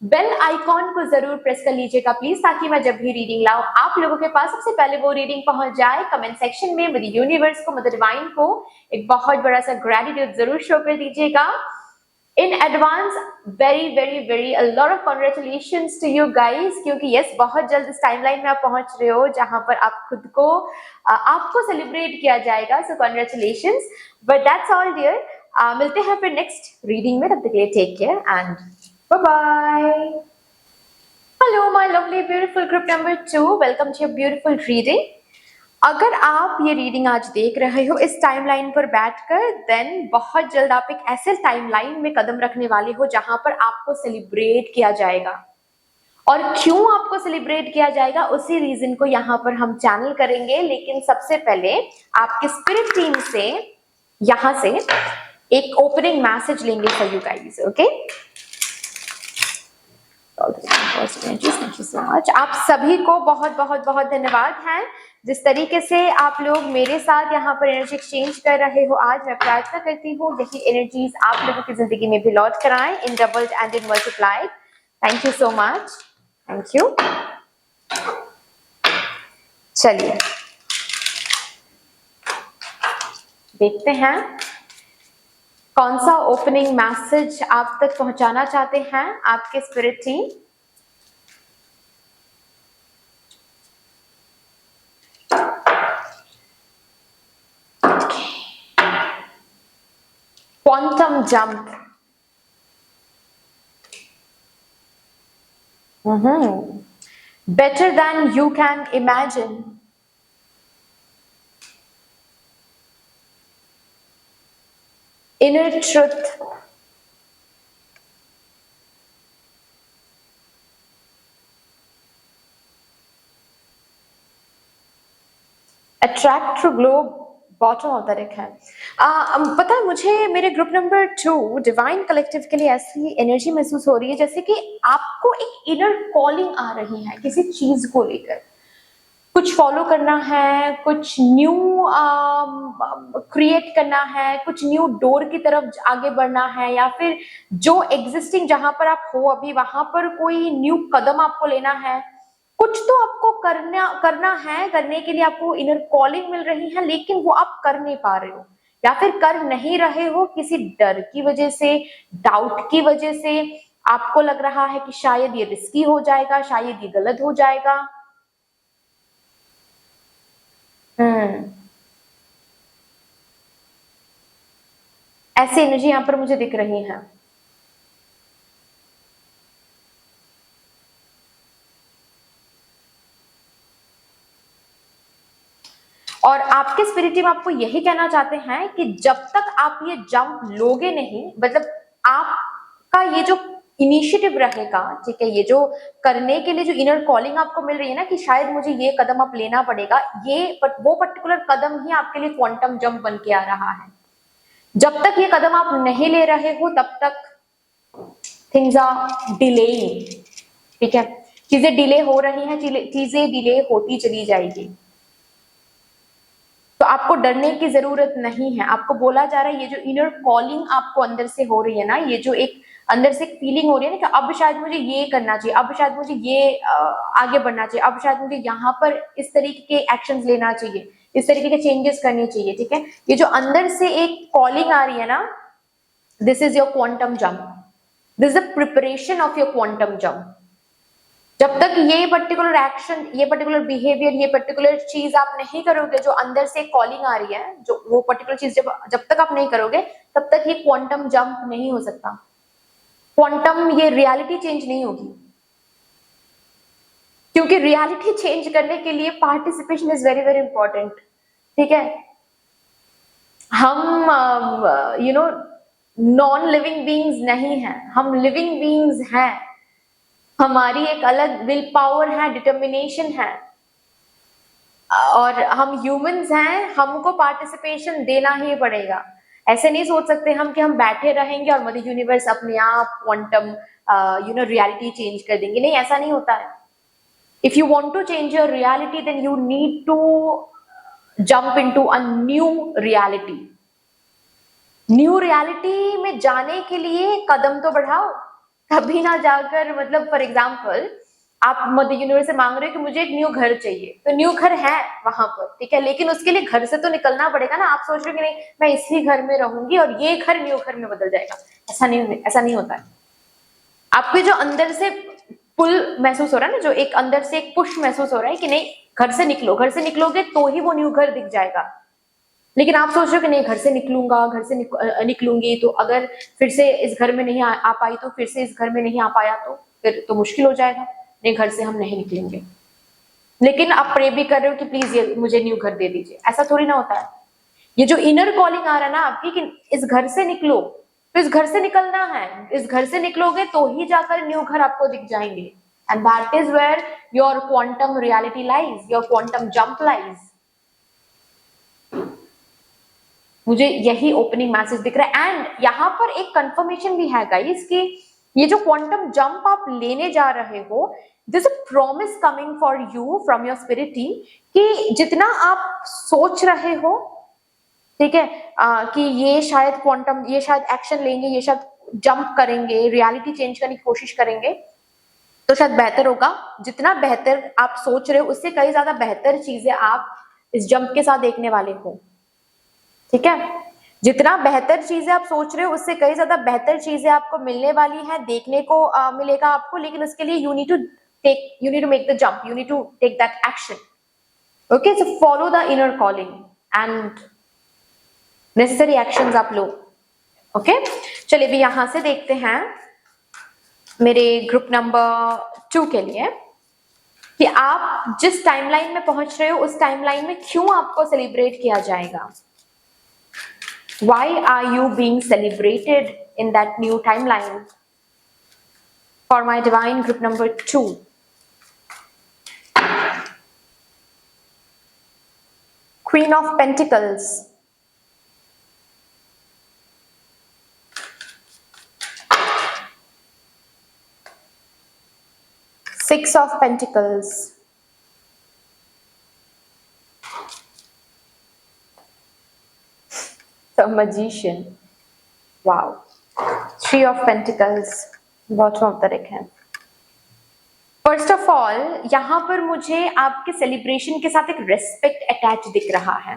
बेल आइकॉन को जरूर प्रेस कर लीजिएगा प्लीज, ताकि मैं जब भी रीडिंग लाऊं आप लोगों के पास सबसे पहले वो रीडिंग पहुंच जाए। कमेंट सेक्शन में मदर यूनिवर्स को, मदर डिवाइन को एक बहुत बड़ा सा ग्रेटिट्यूड जरूर शो कर दीजिएगा। In advance, very a lot of congratulations to you guys, क्योंकि yes बहुत जल्द इस टाइमलाइन में आप पहुंच रहे हो जहां पर आप खुद को आपको सेलिब्रेट किया जाएगा। So congratulations, but that's all dear। मिलते हैं फिर नेक्स्ट रीडिंग में, तब तक के लिए take care and bye bye. Hello my lovely beautiful group number 2, welcome to your beautiful reading. अगर आप ये रीडिंग आज देख रहे हो इस टाइमलाइन पर बैठकर, देन बहुत जल्द आप एक ऐसे टाइमलाइन में कदम रखने वाले हो जहां पर आपको सेलिब्रेट किया जाएगा। और क्यों आपको सेलिब्रेट किया जाएगा उसी रीजन को यहाँ पर हम चैनल करेंगे। लेकिन सबसे पहले आपके स्पिरिट टीम से यहाँ से एक ओपनिंग मैसेज लेंगे for you guys, okay. Thank you so much. आप सभी को बहुत बहुत बहुत धन्यवाद है जिस तरीके से आप लोग मेरे साथ यहाँ पर एनर्जी एक्सचेंज कर रहे हो। आज मैं प्रार्थना करती हूँ यही एनर्जीज आप लोगों की जिंदगी में भी लौट कर आए in doubled and in multiplied. Thank you so much, thank you. चलिए देखते हैं कौन सा ओपनिंग मैसेज आप तक पहुंचाना चाहते हैं आपके spirit team. Quantum jump. Better than you can imagine. Inner truth. Attract through globe. Bottom of the deck है। पता है मुझे मेरे ग्रुप नंबर 2 डिवाइन कलेक्टिव के लिए ऐसी एनर्जी महसूस हो रही है जैसे कि आपको एक इनर कॉलिंग आ रही है किसी चीज को लेकर, कुछ फॉलो करना है, कुछ न्यू क्रिएट करना है, कुछ न्यू डोर की तरफ आगे बढ़ना है, या फिर जो एग्जिस्टिंग जहां पर आप हो अभी वहां पर कोई न्यू कदम आपको लेना है। कुछ तो आपको करना है, करने के लिए आपको इनर कॉलिंग मिल रही है, लेकिन वो आप कर नहीं पा रहे हो या फिर कर नहीं रहे हो किसी डर की वजह से, डाउट की वजह से। आपको लग रहा है कि शायद ये रिस्की हो जाएगा, शायद ये गलत हो जाएगा। ऐसी एनर्जी यहां पर मुझे दिख रही है। और आपके स्पिरिट टीम आपको यही कहना चाहते हैं कि जब तक आप ये जंप लोगे नहीं, मतलब आपका ये जो इनिशिएटिव रहेगा, ठीक है, ये जो करने के लिए जो इनर कॉलिंग आपको मिल रही है ना कि शायद मुझे ये कदम अब लेना पड़ेगा, वो पर्टिकुलर कदम ही आपके लिए क्वांटम जंप बन के आ रहा है। जब तक ये कदम आप नहीं ले रहे हो तब तक थिंग्स आर डिलेइंग, ठीक है, चीजें डिले हो रही हैं, चीजें डिले होती चली जाएगी। तो आपको डरने की जरूरत नहीं है। आपको बोला जा रहा है ये जो इनर कॉलिंग आपको अंदर से हो रही है ना, ये जो एक अंदर से एक फीलिंग हो रही है ना कि अब शायद मुझे ये करना चाहिए, अब शायद मुझे ये आगे बढ़ना चाहिए, अब शायद मुझे यहाँ पर इस तरीके के एक्शंस लेना चाहिए, इस तरीके के चेंजेस करने चाहिए, ठीक है। ये जो अंदर से एक कॉलिंग आ रही है ना, this is your quantum jump, this is the preparation of your quantum jump. जब तक ये पर्टिकुलर एक्शन, ये पर्टिकुलर बिहेवियर, ये पर्टिकुलर चीज आप नहीं करोगे, जो अंदर से कॉलिंग आ रही है, जो वो पर्टिकुलर चीज जब तक आप नहीं करोगे तब तक ये क्वांटम जंप नहीं हो सकता। क्वांटम, ये रियलिटी चेंज नहीं होगी, क्योंकि रियलिटी चेंज करने के लिए participation is very very important, ठीक है। हम नॉन लिविंग बीइंग्स नहीं हैं, हम लिविंग बीइंग्स हैं। हमारी एक अलग विल पावर है, डिटर्मिनेशन है, और हम ह्यूमंस हैं, हमको पार्टिसिपेशन देना ही पड़ेगा। ऐसे नहीं सोच सकते हम कि हम बैठे रहेंगे और मदर यूनिवर्स अपने आप क्वांटम रियलिटी चेंज कर देंगे। नहीं, ऐसा नहीं होता है। If you want to change your reality then you need to jump into a new reality. New reality में जाने के लिए कदम तो बढ़ाओ, कभी ना जाकर, मतलब फॉर एग्जाम्पल आप मदर यूनिवर्स से मांग रहे हो कि मुझे एक न्यू घर चाहिए, तो न्यू घर है वहां पर, ठीक है, लेकिन उसके लिए घर से तो निकलना पड़ेगा ना। आप सोच रहे हो कि नहीं मैं इसी घर में रहूंगी और ये घर न्यू घर में बदल जाएगा, ऐसा नहीं होता है। आपके जो अंदर से पुल महसूस हो रहा है ना, जो एक अंदर से एक पुश महसूस हो रहा है कि नहीं घर से निकलो, घर से निकलोगे तो ही वो न्यू घर दिख जाएगा। लेकिन आप सोच रहे हो कि नहीं घर से निकलूंगा, घर से निकलूंगी तो अगर फिर से इस घर में नहीं आ पाई, तो फिर से इस घर में नहीं आ पाया तो फिर तो मुश्किल हो जाएगा, नहीं घर से हम नहीं निकलेंगे। लेकिन आप प्रे भी कर रहे हो कि प्लीज ये मुझे न्यू घर दे दीजिए, ऐसा थोड़ी ना होता है। ये जो इनर कॉलिंग आ रहा है ना आपकी कि इस घर से निकलो, तो इस घर से निकलना है, इस घर से निकलोगे तो ही जाकर न्यू घर आपको दिख जाएंगे। And that is where your quantum reality lies, your quantum jump lies. मुझे यही ओपनिंग मैसेज दिख रहा है। एंड यहाँ पर एक कंफर्मेशन भी है गाइस कि ये जो क्वांटम जंप आप लेने जा रहे हो, this a promise coming for you from your spirit team कि जितना आप सोच रहे हो, ठीक है, कि ये शायद क्वांटम, ये शायद एक्शन लेंगे, ये शायद जंप करेंगे, रियलिटी चेंज करने की कोशिश करेंगे तो शायद बेहतर होगा। जितना बेहतर आप सोच रहे हो उससे कई ज्यादा बेहतर चीजें आप इस जंप के साथ देखने वाले हो। ठीक है, जितना बेहतर चीजें आप सोच रहे हो उससे कई ज्यादा बेहतर चीजें आपको मिलने वाली हैं, देखने को मिलेगा आपको, लेकिन उसके लिए you need to make the jump, you need to take that action. Okay, so follow the inner calling and necessary actions आप लो। ओके, चलिए अभी यहां से देखते हैं मेरे ग्रुप नंबर 2 के लिए कि आप जिस टाइमलाइन में पहुंच रहे हो उस टाइमलाइन में क्यों आपको सेलिब्रेट किया जाएगा। Why are you being celebrated in that new timeline? For my divine group number 2. Queen of Pentacles. Six of Pentacles. The Magician. Wow. Three of Pentacles. Bottom of the deck है। First of all यहां पर मुझे आपके celebration के साथ एक respect attach दिख रहा है।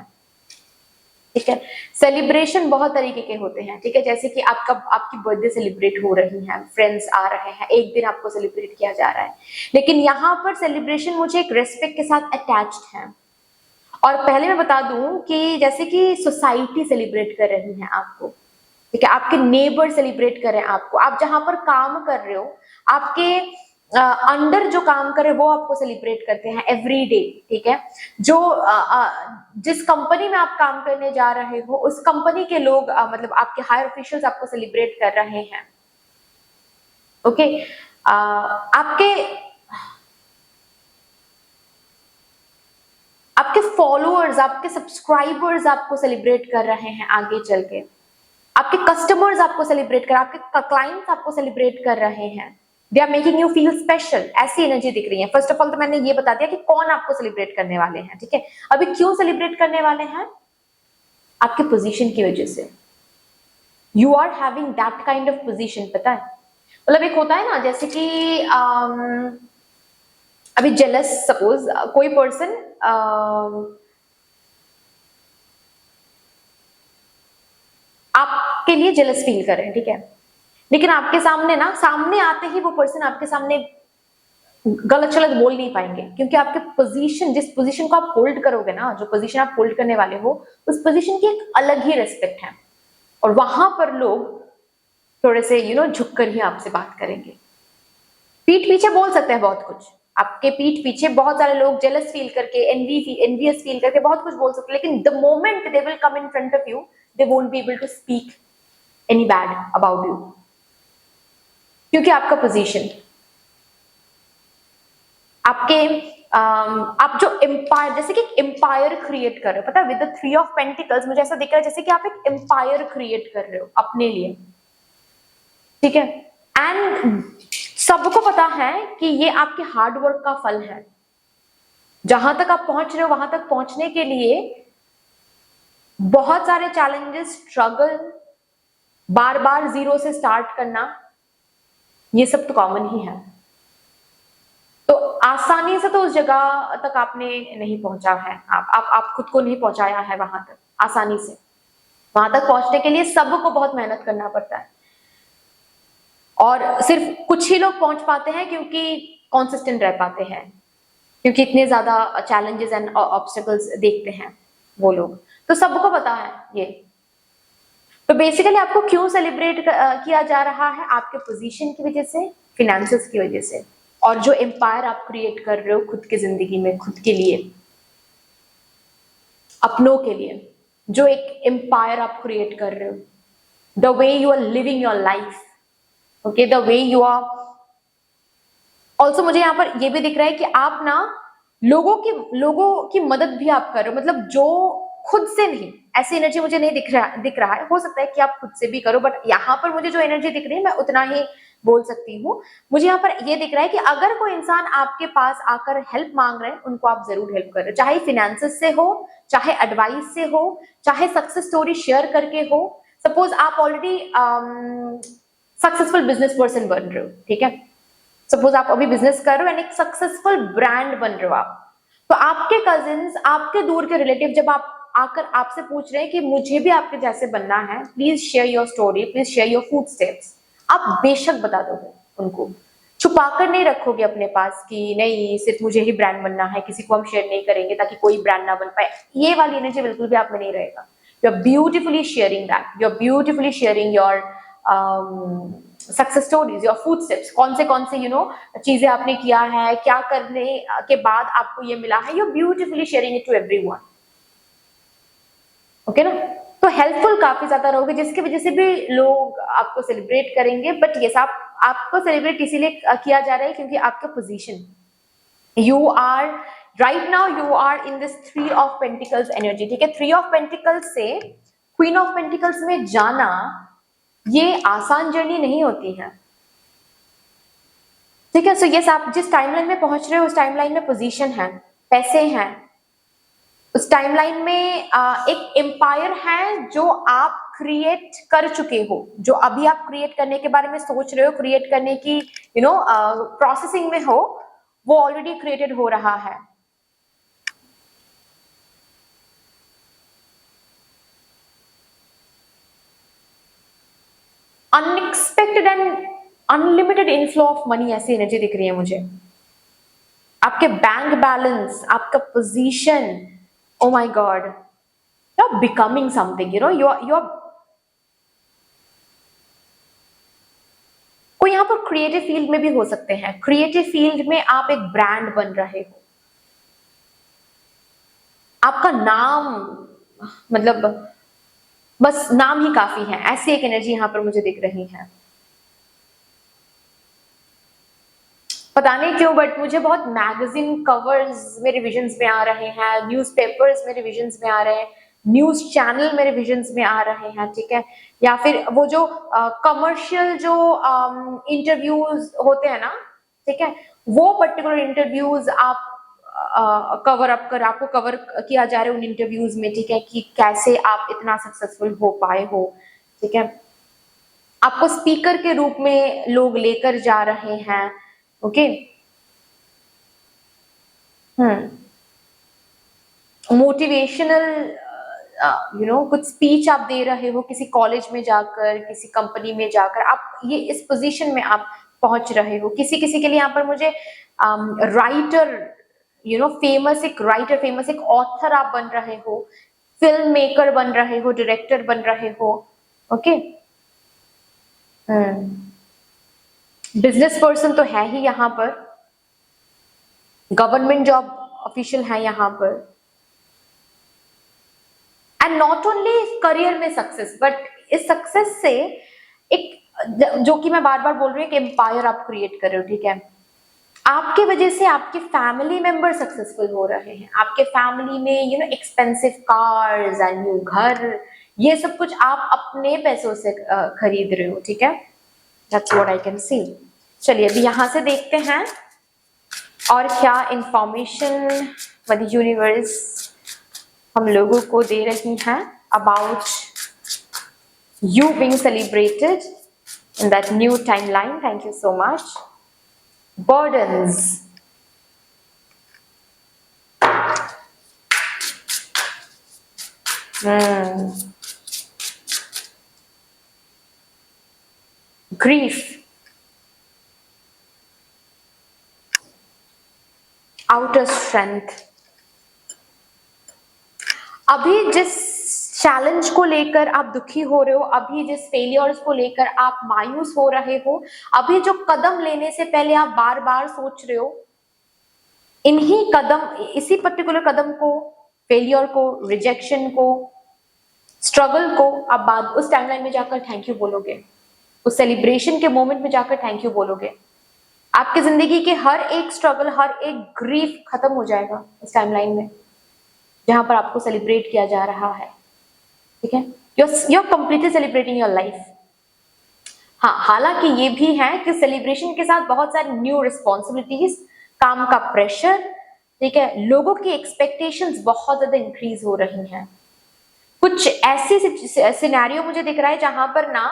ठीक है, सेलिब्रेशन बहुत तरीके के होते हैं। ठीक है, जैसे कि आपकी बर्थडे सेलिब्रेट हो रही है, फ्रेंड्स आ रहे हैं, एक दिन आपको सेलिब्रेट किया जा रहा है, लेकिन यहाँ पर सेलिब्रेशन मुझे एक रेस्पेक्ट के साथ अटैच्ड है। और पहले मैं बता दूं कि जैसे कि सोसाइटी सेलिब्रेट कर रही है आपको, ठीक है, आपके नेबर सेलिब्रेट कर रहे हैं आपको, आप जहां पर काम कर रहे हो, आपके अंडर जो काम करे वो आपको सेलिब्रेट करते हैं एवरी डे। ठीक है, जो जिस कंपनी में आप काम करने जा रहे हो उस कंपनी के लोग मतलब आपके हायर ऑफिशियल्स आपको सेलिब्रेट कर रहे हैं। ओके, आपके फॉलोअर्स, आपके सब्सक्राइबर्स आपको सेलिब्रेट कर रहे हैं आगे चल के, आपके कस्टमर्स आपको सेलिब्रेट कर, आपके क्लाइंट्स आपको सेलिब्रेट कर रहे हैं। They are making you feel special, ऐसी एनर्जी दिख रही है। फर्स्ट ऑफ ऑल तो मैंने ये बता दिया कि कौन आपको सेलिब्रेट करने वाले हैं। ठीक है, अभी क्यों सेलिब्रेट करने वाले हैं? आपके पोजीशन की वजह से। You are having that kind of position. पता है, मतलब एक होता है ना, जैसे कि अभी जेलस, सपोज कोई पर्सन आपके लिए जेलस फील कर रहे हैं, ठीक है, लेकिन आपके सामने ना, सामने आते ही वो पर्सन आपके सामने गलत चलत बोल नहीं पाएंगे, क्योंकि आपके पोजीशन, जिस पोजीशन को आप होल्ड करोगे ना, जो पोजीशन आप होल्ड करने वाले हो, उस पोजीशन की एक अलग ही रेस्पेक्ट है, और वहां पर लोग थोड़े से झुक कर ही आपसे बात करेंगे। पीठ पीछे बोल सकते हैं बहुत कुछ, आपके पीठ पीछे बहुत सारे लोग जेलस फील करके, एनवियस फील करके बहुत कुछ बोल सकते हैं, लेकिन the moment they will come in front of you, they won't be able to speak any bad about you, क्योंकि आपका पोजीशन, आप जो एम्पायर, जैसे कि एम्पायर क्रिएट कर रहे हो। पता है, विद द 3 ऑफ पेंटिकल्स मुझे ऐसा दिख रहा है जैसे कि आप एक एम्पायर क्रिएट कर रहे हो अपने लिए। ठीक है, एंड सबको पता है कि ये आपके हार्ड वर्क का फल है। जहां तक आप पहुंच रहे हो वहां तक पहुंचने के लिए बहुत सारे चैलेंजेस, स्ट्रगल, बार बार जीरो से स्टार्ट करना, ये सब तो कॉमन ही है। तो आसानी से तो उस जगह तक आपने नहीं पहुंचा है, आप खुद को नहीं पहुंचाया है वहां तक आसानी से। वहां तक पहुंचने के लिए सबको बहुत मेहनत करना पड़ता है, और सिर्फ कुछ ही लोग पहुंच पाते हैं क्योंकि कॉन्सिस्टेंट रह पाते हैं, क्योंकि इतने ज्यादा चैलेंजेस एंड ऑब्स्टेकल्स देखते हैं वो लोग। तो सबको पता है ये। तो बेसिकली आपको क्यों सेलिब्रेट किया जा रहा है? आपके पोजीशन की वजह से, फिनेंसेस की वजह से, और जो एम्पायर आप क्रिएट कर रहे हो खुद की जिंदगी में, खुद के लिए, अपनों के लिए, जो एक एम्पायर आप क्रिएट कर रहे हो, the way you are living your life, okay, the way you are also. मुझे यहाँ पर ये भी दिख रहा है कि आप ना लोगों की मदद भी आप कर रहे हो, मतलब जो खुद से नहीं, ऐसी एनर्जी मुझे नहीं दिख रहा है। हो सकता है कि आप खुद से भी करो, बट यहाँ पर मुझे जो एनर्जी दिख रही है मैं उतना ही बोल सकती हूँ। मुझे यहाँ पर ये दिख रहा है कि अगर कोई इंसान आपके पास आकर हेल्प मांग रहे हैं, उनको आप जरूर हेल्प कर रहे हो, चाहे फिनेंसेस से हो, चाहे एडवाइस से हो, चाहे सक्सेस स्टोरी शेयर करके हो। सपोज आप ऑलरेडी सक्सेसफुल बिजनेस पर्सन बन रहे हो, ठीक है, सपोज आप अभी बिजनेस कर रहे हो एंड एक सक्सेसफुल ब्रांड बन रहे हो आप, तो आपके कजिन्स, आपके दूर के रिलेटिव जब आकर आपसे पूछ रहे हैं कि मुझे भी आपके जैसे बनना है, please share your story, please share your food steps, आप बेशक बता दोगे उनको, छुपाकर नहीं रखोगे अपने पास कि नहीं सिर्फ मुझे ही ब्रांड बनना है, किसी को हम शेयर नहीं करेंगे ताकि कोई ब्रांड ना बन पाए। ये वाली एनर्जी बिल्कुल भी आप में नहीं रहेगा। You are beautifully sharing that, you are beautifully sharing your success stories, your food steps, कौन से चीजें आपने किया है, क्या करने के बाद आपको ये मिला है, you are beautifully sharing it to everyone. Okay ना, तो हेल्पफुल काफी ज्यादा रहोगे, जिसकी वजह से भी लोग आपको सेलिब्रेट करेंगे। बट ये आपको सेलिब्रेट इसीलिए किया जा रहा है क्योंकि आपका position, you are right now you are in this 3 of pentacles energy, ठीक है। 3 ऑफ पेंटिकल्स से क्वीन ऑफ पेंटिकल्स में जाना ये आसान जर्नी नहीं होती है, ठीक है। सो यस, आप जिस टाइमलाइन में पहुंच रहे हो उस टाइमलाइन में पोजीशन है, पैसे हैं, उस टाइमलाइन में एक एम्पायर है जो आप क्रिएट कर चुके हो, जो अभी आप क्रिएट करने के बारे में सोच रहे हो, क्रिएट करने की प्रोसेसिंग में हो, वो ऑलरेडी क्रिएटेड हो रहा है। Unexpected and unlimited inflow of money, ऐसी एनर्जी दिख रही है मुझे। आपके बैंक बैलेंस, आपका position, oh my god, you're becoming something, you're कोई यहाँ पर क्रिएटिव फील्ड में भी हो सकते हैं, क्रिएटिव फील्ड में आप एक ब्रांड बन रहे हो, आपका नाम, मतलब बस नाम ही काफी है, ऐसी एक एनर्जी यहाँ पर मुझे दिख रही है। पता नहीं क्यों बट मुझे बहुत मैगजीन कवर्स मेरे विजन्स में आ रहे हैं, न्यूज़पेपर्स मेरे विजन्स में आ रहे हैं, न्यूज चैनल मेरे विजन्स में आ रहे हैं, ठीक है। या फिर वो जो कमर्शियल जो इंटरव्यूज होते हैं ना, ठीक है, वो पर्टिकुलर इंटरव्यूज आप कवर अप कर, आपको कवर किया जा रहा है उन इंटरव्यूज में, ठीक है, कि कैसे आप इतना सक्सेसफुल हो पाए हो, ठीक है। आपको स्पीकर के रूप में लोग लेकर जा रहे हैं, ओके। मोटिवेशनल कुछ स्पीच आप दे रहे हो किसी कॉलेज में जाकर, किसी कंपनी में जाकर, आप ये इस पोजीशन में आप पहुंच रहे हो। किसी किसी के लिए यहाँ पर मुझे राइटर, फेमस एक राइटर, फेमस एक ऑथर आप बन रहे हो, फिल्म मेकर बन रहे हो, डायरेक्टर बन रहे हो, ओके। बिजनेस पर्सन तो है ही यहाँ पर, गवर्नमेंट जॉब ऑफिशियल है यहाँ पर, एंड नॉट ओनली करियर में सक्सेस, बट इस सक्सेस से एक, जो कि मैं बार बार बोल रही हूँ, एक एम्पायर आप क्रिएट कर रहे हो, ठीक है। आपके वजह से आपके फैमिली मेंबर सक्सेसफुल हो रहे हैं, आपके फैमिली में एक्सपेंसिव कार्स एंड न्यू घर, ये सब कुछ आप अपने पैसों से खरीद रहे हो, ठीक है। दैट्स व्हाट आई कैन सी। चलिए अभी यहां से देखते हैं और क्या इंफॉर्मेशन मदर यूनिवर्स हम लोगों को दे रही हैं about you being celebrated in that new timeline. Thank you so much. Burdens, grief, outer strength। अभी जिस चैलेंज को लेकर आप दुखी हो रहे हो, अभी जिस फेलियर्स को लेकर आप मायूस हो रहे हो, अभी जो कदम लेने से पहले आप बार बार सोच रहे हो, इन्हीं कदम, इसी पर्टिकुलर कदम को, फेलियर को, रिजेक्शन को, स्ट्रगल को आप बाद उस टाइमलाइन में जाकर थैंक यू बोलोगे, उस सेलिब्रेशन के मोमेंट में जाकर थैंक यू बोलोगे। आपकी जिंदगी के हर एक स्ट्रगल, हर एक ग्रीफ खत्म हो जाएगा उस टाइमलाइन में जहां पर आपको सेलिब्रेट किया जा रहा है, ठीक है। you're completely celebrating your life। हाँ, हालांकि ये भी है कि सेलिब्रेशन के साथ बहुत सारी न्यू रिस्पॉन्सिबिलिटीज, काम का प्रेशर, ठीक है, लोगों की एक्सपेक्टेशंस बहुत ज्यादा इंक्रीज हो रही हैं। कुछ ऐसी सिनेरियो मुझे दिख रहा है जहां पर ना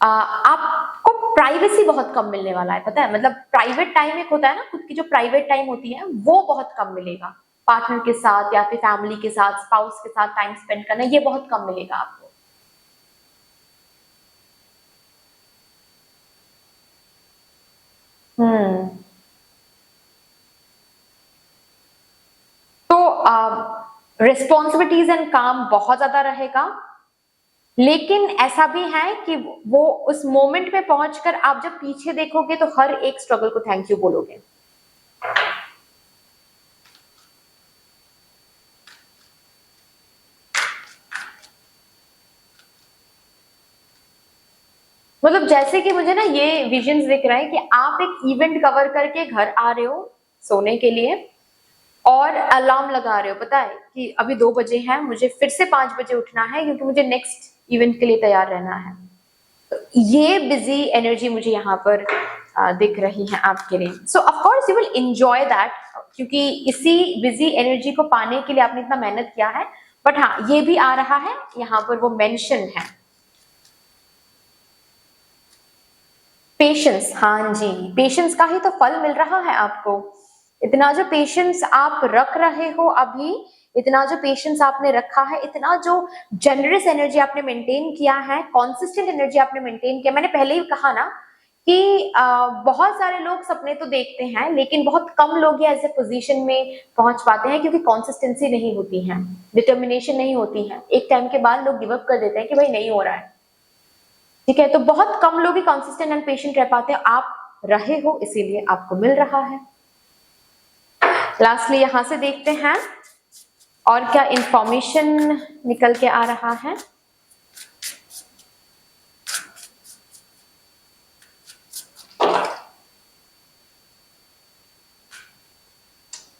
आपको प्राइवेसी बहुत कम मिलने वाला है, पता है, मतलब प्राइवेट टाइम एक होता है ना, खुद की जो प्राइवेट टाइम होती है वो बहुत कम मिलेगा, पार्टनर के साथ या फिर फैमिली के साथ, स्पाउस के साथ टाइम स्पेंड करना, ये बहुत कम मिलेगा आपको। तो रिस्पॉन्सिबिलिटीज एंड काम बहुत ज्यादा रहेगा, लेकिन ऐसा भी है कि वो उस मोमेंट में पहुंचकर आप जब पीछे देखोगे तो हर एक स्ट्रगल को थैंक यू बोलोगे। मतलब जैसे कि मुझे ना ये विजन्स दिख रहा है कि आप एक इवेंट कवर करके घर आ रहे हो सोने के लिए और अलार्म लगा रहे हो, पता है कि अभी 2 बजे हैं, मुझे फिर से 5 बजे उठना है क्योंकि मुझे नेक्स्ट इवेंट के लिए तैयार रहना है। तो ये बिजी एनर्जी मुझे यहाँ पर दिख रही है आपके लिए। सो of course you will enjoy that, क्योंकि इसी बिजी एनर्जी को पाने के लिए आपने इतना मेहनत किया है। बट हाँ, ये भी आ रहा है यहाँ पर, वो मेंशन है पेशेंस। हाँ जी, पेशेंस का ही तो फल मिल रहा है आपको। इतना जो पेशेंस आप रख रहे हो अभी, इतना जो पेशेंस आपने रखा है, इतना जो जनरस एनर्जी आपने मेंटेन किया है, कॉन्सिस्टेंट एनर्जी आपने मेंटेन किया। मैंने पहले ही कहा ना कि बहुत सारे लोग सपने तो देखते हैं, लेकिन बहुत कम लोग ही ऐसे पोजीशन में पहुंच पाते हैं क्योंकि कंसिस्टेंसी नहीं होती है, डिटर्मिनेशन नहीं होती है। एक टाइम के बाद लोग गिव अप कर देते हैं कि भाई नहीं हो रहा है, ठीक है। तो बहुत कम लोग ही कंसिस्टेंट एंड पेशेंट रह पाते हैं। आप रहे हो, इसीलिए आपको मिल रहा है। लास्टली यहां से देखते हैं और क्या इंफॉर्मेशन निकल के आ रहा है।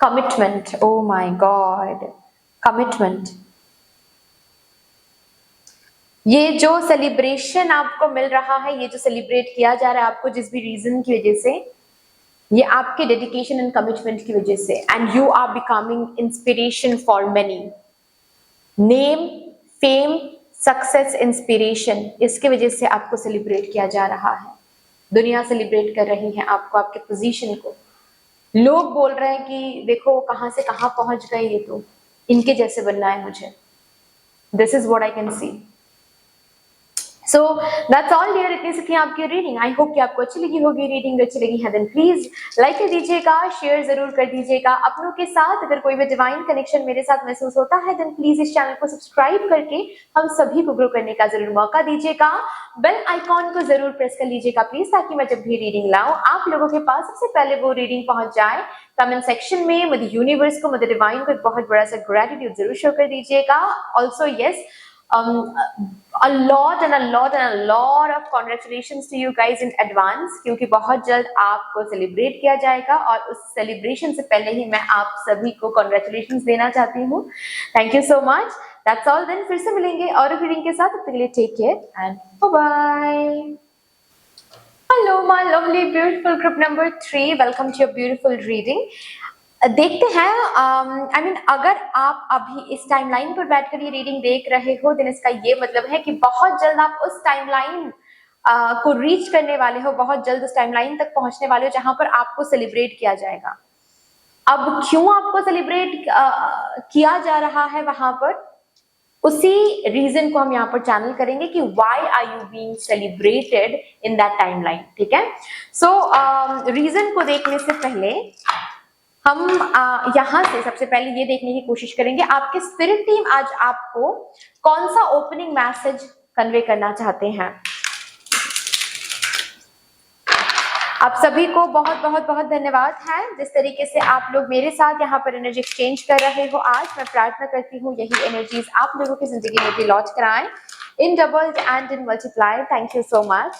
Commitment, oh my God, commitment. ये जो सेलिब्रेशन आपको मिल रहा है, ये जो सेलिब्रेट किया जा रहा है आपको जिस भी रीजन की वजह से, ये आपके डेडिकेशन एंड कमिटमेंट की वजह से, and you are becoming inspiration for many. Name, fame, success, inspiration, इसके वजह से आपको सेलिब्रेट किया जा रहा है। दुनिया सेलिब्रेट कर रही है आपको, आपके पोजीशन को। लोग बोल रहे हैं कि देखो कहां से कहां पहुंच गए, ये तो इनके जैसे बनना है मुझे। This is what I can see. So that's all dear, इतनी सी थी आपकी रीडिंग। आई होप कि आपको अच्छी लगी होगी रीडिंग। अच्छी लगी है देन प्लीज लाइक कर दीजिएगा, शेयर जरूर कर दीजिएगा अपनों के साथ। अगर कोई भी डिवाइन कनेक्शन मेरे साथ महसूस होता है देन प्लीज इस चैनल को सब्सक्राइब करके हम सभी को ग्रो करने का जरूर मौका दीजिएगा। बेल आइकॉन को जरूर प्रेस कर लीजिएगा प्लीज, ताकि मैं जब भी रीडिंग लाऊं आप लोगों के पास सबसे पहले वो रीडिंग पहुंच जाए। कमेंट सेक्शन में मुझे यूनिवर्स को, मुझे डिवाइन को एक बहुत बड़ा सा ग्रेटिट्यूड जरूर शो कर दीजिएगा। Also yes, a lot and a lot and a lot of congratulations to you guys in advance, क्योंकि बहुत जल्द आपको सेलिब्रेट किया जाएगा और उस सेलिब्रेशन से पहले ही मैं आप सभी को congratulations देना चाहती हूँ। Thank you so much. That's all then, फिर से मिलेंगे और रीडिंग के साथ। तब तक के लिए take care and bye bye. Hello my lovely beautiful group number 3, welcome to your beautiful reading. देखते हैं, आई मीन अगर आप अभी इस टाइमलाइन पर बैठकर ये रीडिंग देख रहे हो देन इसका ये मतलब है कि बहुत जल्द आप उस टाइमलाइन को रीच करने वाले हो, बहुत जल्द उस टाइमलाइन तक पहुंचने वाले हो जहां पर आपको सेलिब्रेट किया जाएगा। अब क्यों आपको सेलिब्रेट किया जा रहा है वहां पर, उसी रीजन को हम यहाँ पर चैनल करेंगे कि why are you being celebrated in that timeline, ठीक है। सो रीजन को देखने से पहले हम यहाँ से सबसे पहले ये देखने की कोशिश करेंगे आपके स्पिरिट टीम आज आपको कौन सा ओपनिंग मैसेज कन्वे करना चाहते हैं। आप सभी को बहुत बहुत बहुत धन्यवाद है जिस तरीके से आप लोग मेरे साथ यहाँ पर एनर्जी एक्सचेंज कर रहे हो। आज मैं प्रार्थना करती हूँ यही एनर्जीज आप लोगों की जिंदगी में भी लॉन्च कराएं in doubled and in multiplied. Thank you so much.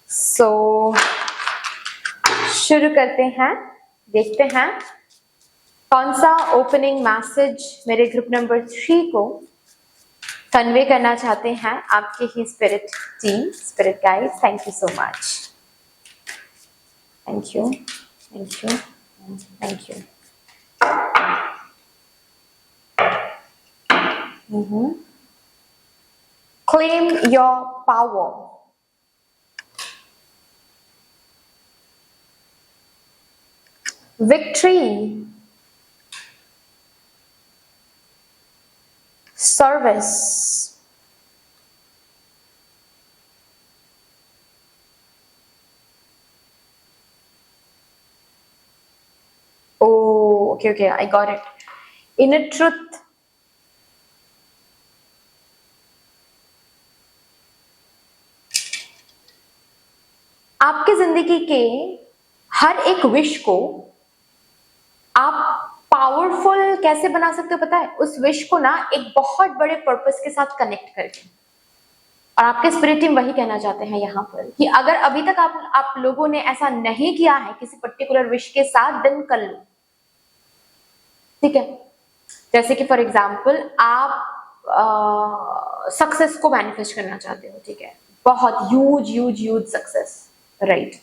So शुरू करते हैं, देखते हैं कौन सा ओपनिंग मैसेज मेरे ग्रुप नंबर 3 को कन्वे करना चाहते हैं आपके ही spirit team, spirit guides. Thank you so much. Thank you, thank you, thank you. Claim your power. victory, service, oh okay okay I got it, inner truth, आपके जिंदगी के हर एक विश को आप पावरफुल कैसे बना सकते हो पता है? उस विश को ना एक बहुत बड़े पर्पस के साथ कनेक्ट करके। और आपके स्पिरिट टीम वही कहना चाहते हैं यहाँ पर कि अगर अभी तक आप लोगों ने ऐसा नहीं किया है किसी पर्टिकुलर विश के साथ, देन कर लो, ठीक है? जैसे कि फॉर एग्जाम्पल आप सक्सेस को मैनिफेस्ट करना चाहते हो, ठीक है? बहुत huge huge huge success, right?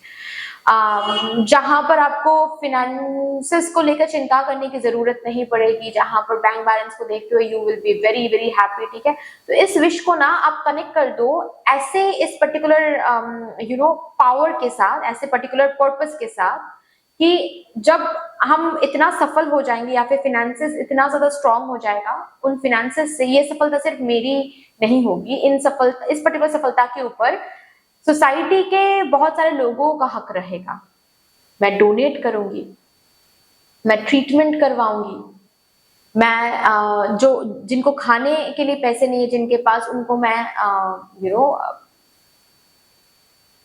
जहां पर आपको फिनेंसेस को लेकर चिंता करने की जरूरत नहीं पड़ेगी, जहां पर बैंक बैलेंस को देखते हुए you will be very very happy, ठीक है? तो इस विश को ना आप कनेक्ट कर दो ऐसे इस पर्टिकुलर यू नो पावर के साथ, ऐसे पर्टिकुलर पर्पस के साथ कि जब हम इतना सफल हो जाएंगे या फिर फिनेंसेस इतना ज्यादा स्ट्रांग हो जाएगा, उन फिनेंसेस से, ये सफलता सिर्फ मेरी नहीं होगी, इस पर्टिकुलर सफलता के ऊपर सोसाइटी के बहुत सारे लोगों का हक रहेगा। मैं डोनेट करूंगी, मैं ट्रीटमेंट करवाऊंगी, मैं जो जिनको खाने के लिए पैसे नहीं है जिनके पास, उनको मैं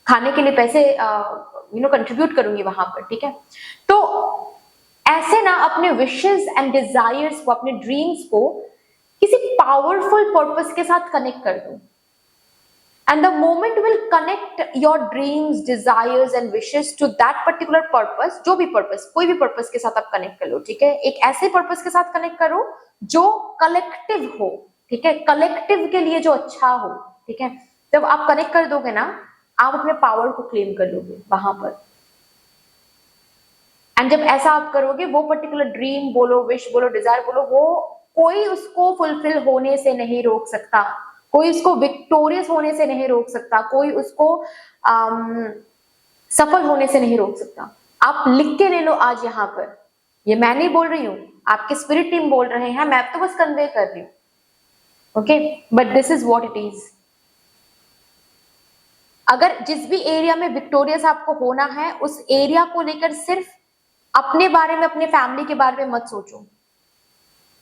खाने के लिए पैसे कंट्रीब्यूट करूंगी वहां पर, ठीक है? तो ऐसे ना अपने विशेस एंड डिजायर्स को, अपने ड्रीम्स को किसी पावरफुल पर्पस के साथ कनेक्ट कर दो, and the moment will connect your dreams, desires and wishes to that particular purpose, जो भी पर्पस, कोई भी पर्पस के साथ आप कनेक्ट कर लो, ठीक है? एक ऐसे पर्पस के साथ कनेक्ट करो जो कलेक्टिव हो, ठीक है? कलेक्टिव के लिए जो अच्छा हो, ठीक है? जब आप कनेक्ट कर दोगे ना, आप अपने पावर को क्लेम कर लोगे वहां पर। एंड जब ऐसा आप करोगे, वो पर्टिकुलर ड्रीम बोलो, विश बोलो, डिजायर बोलो, वो कोई उसको फुलफिल होने से नहीं रोक सकता, कोई उसको विक्टोरियस होने से नहीं रोक सकता, कोई उसको सफल होने से नहीं रोक सकता। आप लिख के ले लो आज यहाँ पर, ये मैं नहीं बोल रही हूँ, आपके स्पिरिट टीम बोल रहे हैं, मैं तो बस कन्वे कर रही हूँ, okay? But this is what it is. अगर जिस भी एरिया में विक्टोरियस आपको होना है, उस एरिया को लेकर सिर्फ अपने बारे में, अपने फैमिली के बारे में मत सोचो,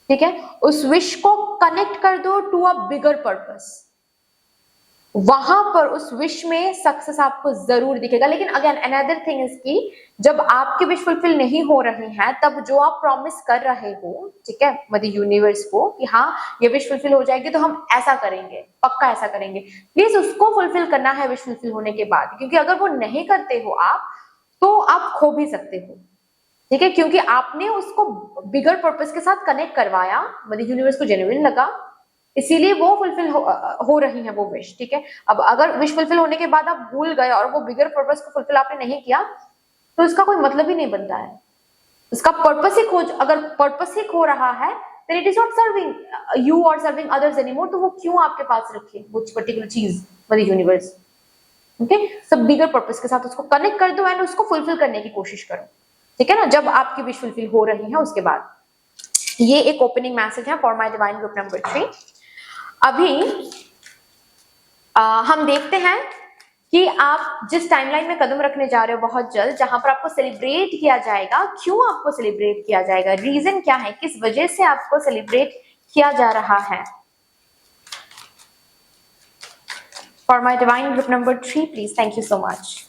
ठीक है? उस विश को कनेक्ट कर दो टू अ बिगर पर्पस, वहां पर उस विश में सक्सेस आपको जरूर दिखेगा। लेकिन अगेन अनदर थिंग इज कि जब आपकी विश फुलफिल नहीं हो रही है, तब जो आप प्रॉमिस कर रहे हो, ठीक है, मतलब यूनिवर्स को कि हाँ ये विश फुलफिल हो जाएगी तो हम ऐसा करेंगे, पक्का ऐसा करेंगे, प्लीज उसको फुलफिल करना है विश फुलफिल होने के बाद, क्योंकि अगर वो नहीं करते हो आप, तो आप खो भी सकते हो, ठीक है? क्योंकि आपने उसको बिगर पर्पस के साथ कनेक्ट करवाया, मतलब यूनिवर्स को जेन्युइन लगा, इसीलिए वो फुलफिल हो रही है वो विश, ठीक है? अब अगर विश फुलफिल होने के बाद आप भूल गए और वो बिगर पर्पस को फुलफिल आपने नहीं किया, तो इसका कोई मतलब ही नहीं बनता है। उसका पर्पस ही खोज, अगर पर्पस ही खो रहा है, then it is not serving you or serving others anymore, तो वो क्यों आपके पास रखे वो पर्टिकुलर चीज, मतलब यूनिवर्स, ओके? सब बिगर पर्पस के साथ उसको कनेक्ट कर दो एंड उसको फुलफिल करने की कोशिश करो, ठीक है ना? जब आपकी विश फुलफिल हो रही है उसके बाद। ये एक ओपनिंग मैसेज है for my divine group number 3। अभी हम देखते हैं कि आप जिस टाइमलाइन में कदम रखने जा रहे हो बहुत जल्द, जहां पर आपको सेलिब्रेट किया जाएगा। क्यों आपको सेलिब्रेट किया जाएगा, रीजन क्या है, किस वजह से आपको सेलिब्रेट किया जा रहा है? For my divine group number 3 please, thank you so much.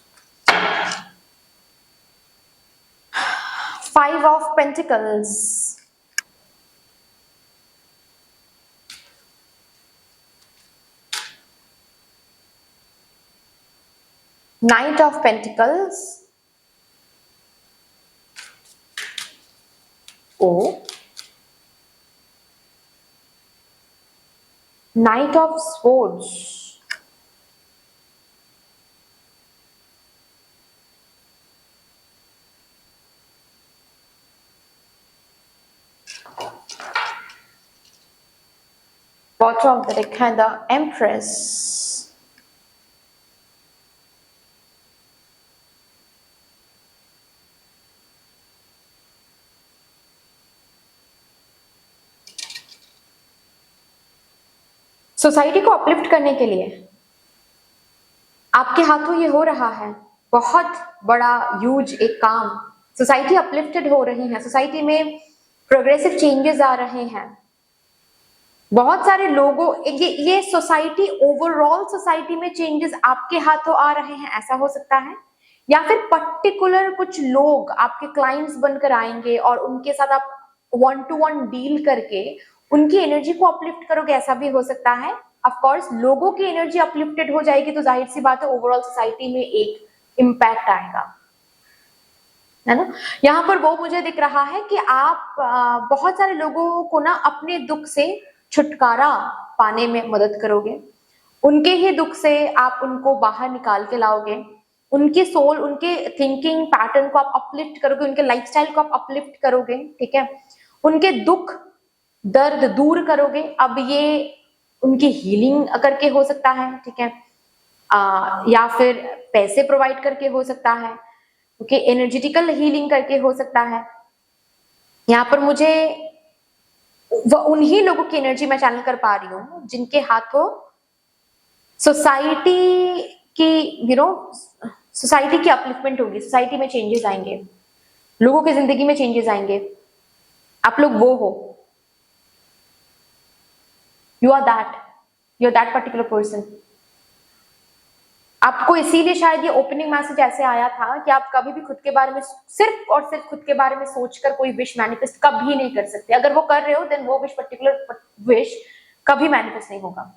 5 of pentacles, Knight of Pentacles, O, Knight of Swords, bottom of the deck है the Empress, सोसाइटी को अपलिफ्ट करने के लिए आपके हाथों ये हो रहा है बहुत बड़ा ह्यूज एक काम। सोसाइटी अपलिफ्टेड हो रही है, सोसाइटी में प्रोग्रेसिव चेंजेस आ रहे हैं। बहुत सारे लोगों ये सोसाइटी ओवरऑल सोसाइटी में चेंजेस आपके हाथों आ रहे हैं, ऐसा हो सकता है। या फिर पर्टिकुलर कुछ लोग आपके क्लाइंट्स बनकर आएंगे और उनके साथ आप 1-to-1 डील करके उनकी एनर्जी को अपलिफ्ट करोगे, ऐसा भी हो सकता है। ऑफ कोर्स लोगों की एनर्जी अपलिफ्टेड हो जाएगी तो जाहिर सी बात है ओवरऑल सोसाइटी में एक इम्पैक्ट आएगा, है ना। यहाँ पर वो मुझे दिख रहा है कि आप बहुत सारे लोगों को ना अपने दुख से छुटकारा पाने में मदद करोगे। उनके ही दुख से आप उनको बाहर निकाल के लाओगे, उनके सोल, उनके थिंकिंग पैटर्न को आप अपलिफ्ट करोगे, उनके लाइफस्टाइल को आप अपलिफ्ट करोगे, ठीक है। उनके दुख दर्द दूर करोगे। अब ये उनकी हीलिंग करके हो सकता है, ठीक है, या फिर पैसे प्रोवाइड करके हो सकता है, ओके, एनर्जेटिकल हीलिंग करके हो सकता है। यहाँ पर मुझे उन्हीं लोगों की एनर्जी मैं चैनल कर पा रही हूँ जिनके हाथों सोसाइटी की सोसाइटी की अपलिफ्टमेंट होगी, सोसाइटी में चेंजेस आएंगे, लोगों की जिंदगी में चेंजेस आएंगे। आप लोग वो हो, you are that particular person. आपको इसीलिए शायद ये ओपनिंग मैसेज ऐसे आया था कि आप कभी भी खुद के बारे में सिर्फ और सिर्फ खुद के बारे में सोचकर कोई विश मैनिफेस्ट कभी नहीं कर सकते। अगर वो कर रहे हो देन वो पर्टिकुलर विश कभी मैनिफेस्ट नहीं होगा,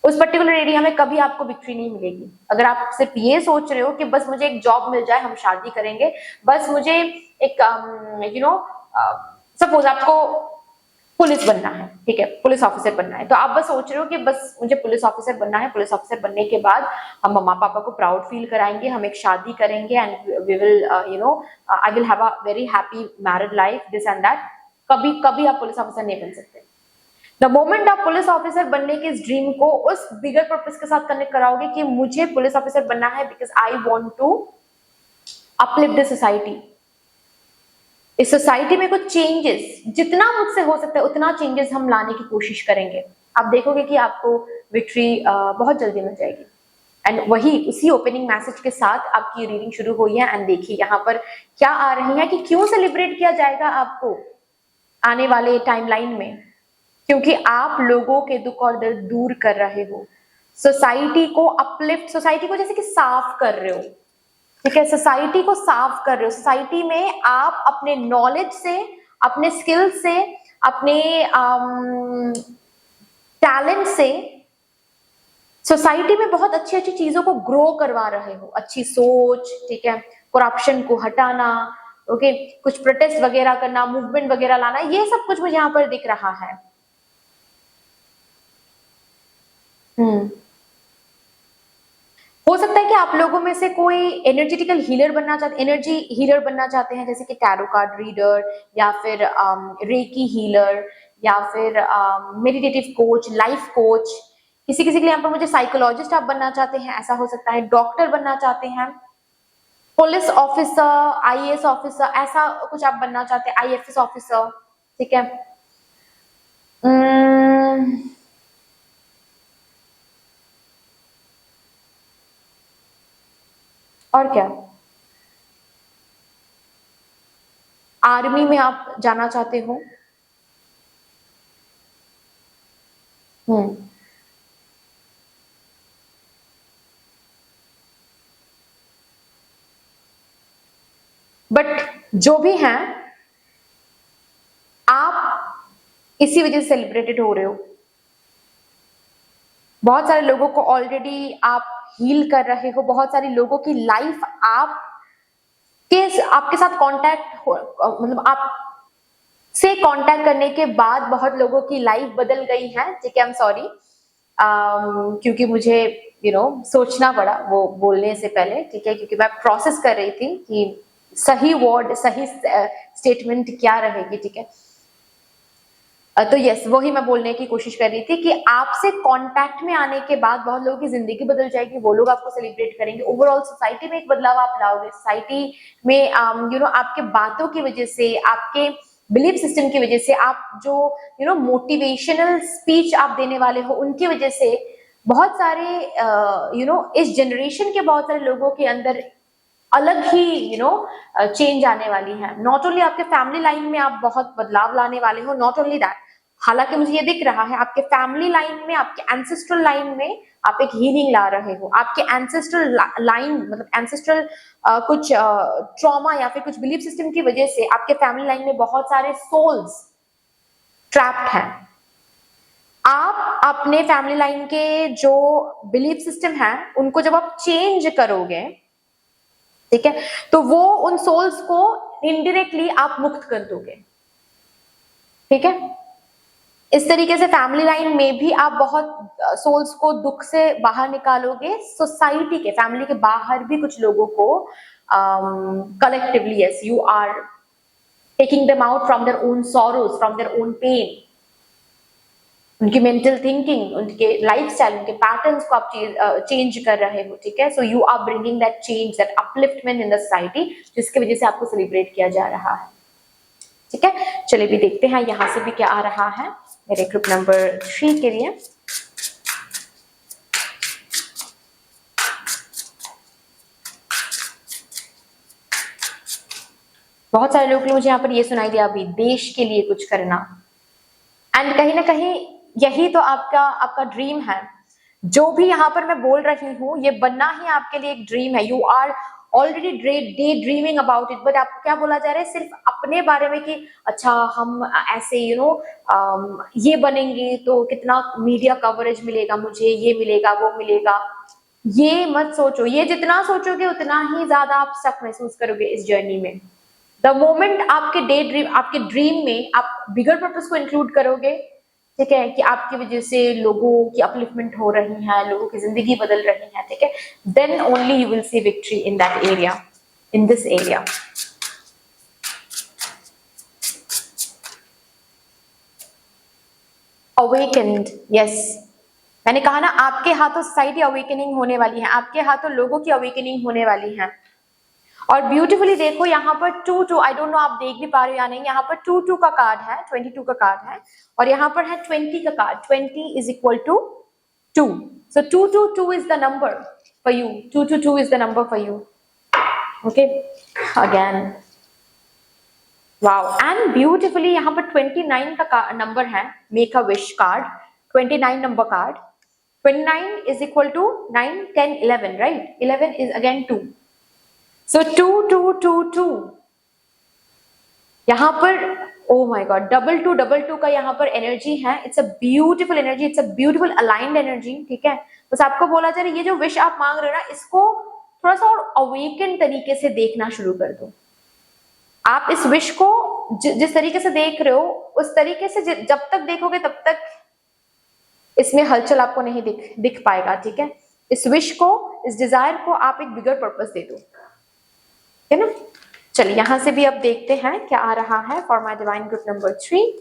उस पर्टिकुलर एरिया में कभी आपको विक्ट्री नहीं मिलेगी। अगर आप सिर्फ ये सोच रहे हो कि बस मुझे एक जॉब मिल जाए, हम शादी करेंगे, बस मुझे एक सपोज आपको पुलिस बनना है, ठीक है, पुलिस ऑफिसर बनना है, तो आप बस सोच रहे हो कि बस मुझे पुलिस ऑफिसर बनना है, पुलिस ऑफिसर बनने के बाद हम मम्मा पापा को प्राउड फील कराएंगे, हम एक शादी करेंगे and we will I will have a very happy married life, this and that. कभी कभी आप पुलिस ऑफिसर नहीं बन सकते। द मोमेंट आप पुलिस ऑफिसर बनने के इस ड्रीम को उस बिगर पर्पस के साथ कनेक्ट कराओगे कि मुझे पुलिस ऑफिसर बनना है because I want to uplift the society, इस सोसाइटी में कुछ चेंजेस, जितना मुझसे हो सकता है उतना चेंजेस हम लाने की कोशिश करेंगे, आप देखोगे कि आपको विक्ट्री बहुत जल्दी मिल जाएगी। एंड वही उसी ओपनिंग मैसेज के साथ आपकी रीडिंग शुरू हुई है। एंड देखिए यहाँ पर क्या आ रही है कि क्यों सेलिब्रेट किया जाएगा आपको आने वाले टाइमलाइन में, क्योंकि आप लोगों के दुख और दर्द दूर कर रहे हो, सोसाइटी को अपलिफ्ट, सोसाइटी को जैसे कि साफ कर रहे हो, ठीक है, सोसाइटी को साफ कर रहे हो। सोसाइटी में आप अपने नॉलेज से, अपने स्किल से, अपने टैलेंट से सोसाइटी में बहुत अच्छी अच्छी चीजों को ग्रो करवा रहे हो, अच्छी सोच, ठीक है, करप्शन को हटाना, ओके, कुछ प्रोटेस्ट वगैरह करना, मूवमेंट वगैरह लाना, ये सब कुछ मुझे यहाँ पर दिख रहा है। हो सकता है कि आप लोगों में से कोई एनर्जेटिकल हीलर बनना चाहते, एनर्जी हीलर बनना चाहते हैं, जैसे कि टैरो कार्ड रीडर या फिर रेकी हीलर या फिर मेडिटेटिव कोच, लाइफ कोच। किसी किसी के लिए यहाँ पर मुझे साइकोलॉजिस्ट आप बनना चाहते हैं, ऐसा हो सकता है, डॉक्टर बनना चाहते हैं, पुलिस ऑफिसर, आईएएस ऑफिसर, ऐसा कुछ आप बनना चाहते हैं, आईएफएस ऑफिसर, ठीक है। और क्या, आर्मी में आप जाना चाहते हो। बट जो भी है आप इसी वजह से सेलिब्रेटेड हो रहे हो। बहुत सारे लोगों को ऑलरेडी आप हील कर रहे हो, बहुत सारे लोगों की लाइफ आपके साथ कांटेक्ट हो, मतलब आप से कांटेक्ट करने के बाद बहुत लोगों की लाइफ बदल गई है, ठीक है। आई एम सॉरी क्योंकि मुझे सोचना पड़ा वो बोलने से पहले, ठीक है, क्योंकि मैं प्रोसेस कर रही थी कि सही वर्ड, सही स्टेटमेंट क्या रहेगी, ठीक है। तो यस, वही मैं बोलने की कोशिश कर रही थी कि आपसे कांटेक्ट में आने के बाद बहुत लोगों की जिंदगी बदल जाएगी, वो लोग आपको सेलिब्रेट करेंगे, ओवरऑल सोसाइटी में एक बदलाव आप लाओगे, सोसाइटी में आपके बातों की वजह से, आपके बिलीफ सिस्टम की वजह से, आप जो मोटिवेशनल स्पीच आप देने वाले हो उनकी वजह से बहुत सारे इस जनरेशन के बहुत सारे लोगों के अंदर अलग ही चेंज आने वाली है। नॉट ओनली आपके फैमिली लाइन में आप बहुत बदलाव लाने वाले हो, नॉट ओनली दैट, हालांकि मुझे ये दिख रहा है आपके फैमिली लाइन में, आपके एंसेस्ट्रल लाइन में आप एक हीलिंग ला रहे हो। आपके एंसेस्ट्रल लाइन मतलब एंसेस्ट्रल कुछ ट्रॉमा या फिर कुछ बिलीफ सिस्टम की वजह से आपके फैमिली लाइन में बहुत सारे सोल्स ट्रैप्ड हैं। आप अपने फैमिली लाइन के जो बिलीफ सिस्टम है उनको जब आप चेंज करोगे, ठीक है, तो वो उन सोल्स को इनडायरेक्टली आप मुक्त कर दोगे। ठीक है, इस तरीके से फैमिली लाइन में भी आप बहुत सोल्स को दुख से बाहर निकालोगे। सोसाइटी के, फैमिली के बाहर भी कुछ लोगों को collectively, yes, you are taking them out from their own sorrows, from their own pain. उनकी मेंटल थिंकिंग, उनके लाइफस्टाइल, उनके पैटर्न्स को आप चेंज कर रहे हो। ठीक है, so you are bringing that change, that upliftment in the society, जिसकी वजह से आपको सेलिब्रेट किया जा रहा है। ठीक है, चलिए भी देखते हैं यहां से भी क्या आ रहा है मेरे ग्रुप नंबर 3 के लिए। बहुत सारे लोगों ने मुझे यहाँ पर ये सुनाई दिया अभी, देश के लिए कुछ करना, एंड कहीं ना कहीं यही तो आपका ड्रीम है। जो भी यहाँ पर मैं बोल रही हूँ ये बनना ही आपके लिए एक ड्रीम है। You are already day dreaming about it, but आपको क्या बोला जा रहा है, सिर्फ अपने बारे में कि अच्छा हम ऐसे ये बनेंगे तो कितना मीडिया कवरेज मिलेगा, मुझे ये मिलेगा वो मिलेगा, ये मत सोचो। ये जितना सोचोगे उतना ही ज्यादा आप स्टक महसूस करोगे इस जर्नी में। द मोमेंट आपके ड्रीम में आप बिगर पर्पस को इंक्लूड करोगे, ठीक है, कि आपकी वजह से लोगों की अपलिफ्टमेंट हो रही है, लोगों की जिंदगी बदल रही है, ठीक है, then only you will see victory in that area, in this area. Awakened, yes, मैंने कहा ना आपके हाथों सोसाइटी अवेकनिंग होने वाली है, आपके हाथों लोगों की अवेकनिंग होने वाली है। और ब्यूटीफुली देखो यहाँ पर 2-2, आई डोंट नो आप देख भी पा रहे हो या नहीं, यहाँ पर 2-2 का कार्ड है, 22 का कार्ड है, और यहाँ पर है 20 का card. 20 is equal to 2, so 222 is the number for you, 222 is the number for you, okay, again, wow, and beautifully यहाँ पर 29 का नंबर है, make a wish card, 29 number card. 29 is equal to 9, 10, 11, right? 11 is again 2, so 2222 यहाँ पर, oh my god, 2222 का यहाँ पर energy है। It's a beautiful energy, it's a beautiful aligned energy. ठीक है, बस आपको बोला जा रहा है ये जो विश आप मांग रहे हो ना, इसको थोड़ा सा और अवेकन तरीके से देखना शुरू कर दो। आप इस विश को जिस तरीके से देख रहे हो उस तरीके से जब तक देखोगे तब तक इसमें हलचल आपको नहीं दिख पाएगा। ठीक है, इस विश को, इस डिजायर को आप एक बिगर पर्पस दे दो, है ना। चलिए यहां से भी अब देखते हैं क्या आ रहा है for my divine group number 3।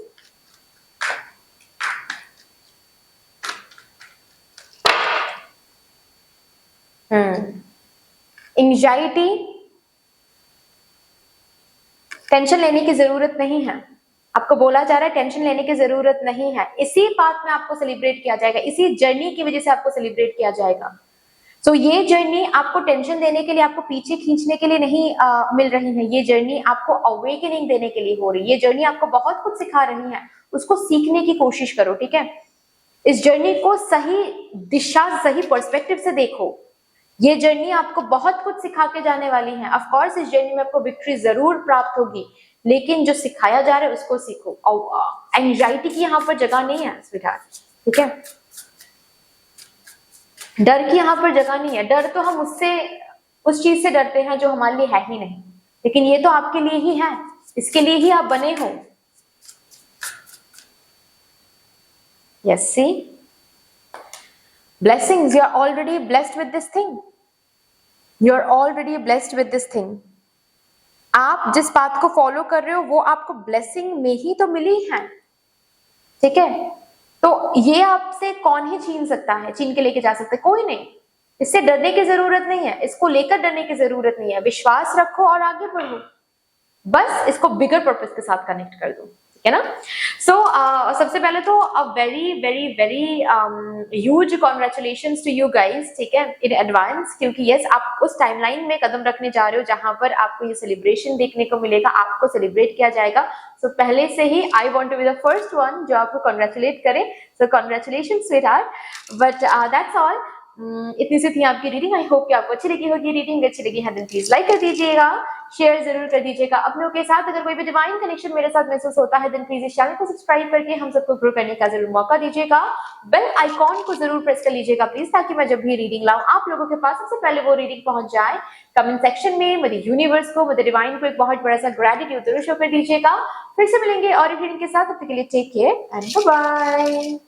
Anxiety, tension लेने की जरूरत नहीं है। आपको बोला जा रहा है टेंशन लेने की जरूरत नहीं है, इसी बात में आपको सेलिब्रेट किया जाएगा, इसी जर्नी की वजह से आपको सेलिब्रेट किया जाएगा। सो ये जर्नी आपको टेंशन देने के लिए, आपको पीछे खींचने के लिए नहीं मिल रही है। ये जर्नी आपको अवेकनिंग देने के लिए हो रही है। ये जर्नी आपको बहुत कुछ सिखा रही है, उसको सीखने की कोशिश करो। ठीक है, इस जर्नी को सही दिशा, सही पर्सपेक्टिव से देखो। ये जर्नी आपको बहुत कुछ सिखा के जाने वाली है। ऑफ कोर्स इस जर्नी में आपको विक्ट्री जरूर प्राप्त होगी, लेकिन जो सिखाया जा रहा है उसको सीखो। और एंजाइटी की यहाँ पर जगह नहीं है स्वीटहार्ट, ठीक है, डर की यहाँ पर जगह नहीं है। डर तो हम उस चीज से डरते हैं जो हमारे लिए है ही नहीं, लेकिन ये तो आपके लिए ही है, इसके लिए ही आप बने हो। Yes, see, blessings, you are already blessed with this thing, you are already blessed with this thing। आप जिस बात को फॉलो कर रहे हो वो आपको ब्लेसिंग में ही तो मिली है। ठीक है, तो ये आपसे कौन ही छीन सकता है, छीन के लेके जा सकता है? कोई नहीं। इससे डरने की जरूरत नहीं है, इसको लेकर डरने की जरूरत नहीं है। विश्वास रखो और आगे बढ़ो। बस इसको बिगर पर्पस के साथ कनेक्ट कर दो, ठीक है ना। सो सबसे पहले तो a very very very huge congratulations to you guys, ठीक है, इन एडवांस, क्योंकि यस आप उस टाइमलाइन में कदम रखने जा रहे हो जहां पर आपको ये सेलिब्रेशन देखने को मिलेगा, आपको सेलिब्रेट किया जाएगा। सो पहले से ही I want to be the first one जो आपको कॉन्ग्रेचुलेट करे। So congratulations sweetheart. But that's all. इतनी सी थी आपकी रीडिंग। आई होप कि आपको अच्छी लगी होगी रीडिंग। अच्छी लगी है देन प्लीज लाइक कर दीजिएगा, शेयर जरूर कर दीजिएगा अपनों के साथ। अगर कोई भी डिवाइन कनेक्शन मेरे साथ महसूस होता है देन प्लीज इस चैनल को सब्सक्राइब करके हम सबको ग्रो करने का जरूर मौका दीजिएगा। बेल आइकॉन को जरूर प्रेस कर लीजिएगा प्लीज, ताकि मैं जब भी रीडिंग लाऊं आप लोगों के पास सबसे पहले वो रीडिंग पहुंच जाए। कमेंट सेक्शन में मुझे यूनिवर्स को, मुझे डिवाइन को एक बहुत बड़ा सा ग्रेटिट्यूड जरूर शो कर दीजिएगा। फिर से मिलेंगे और एक रीडिंग के साथ, तब तक के लिए take care and bye bye.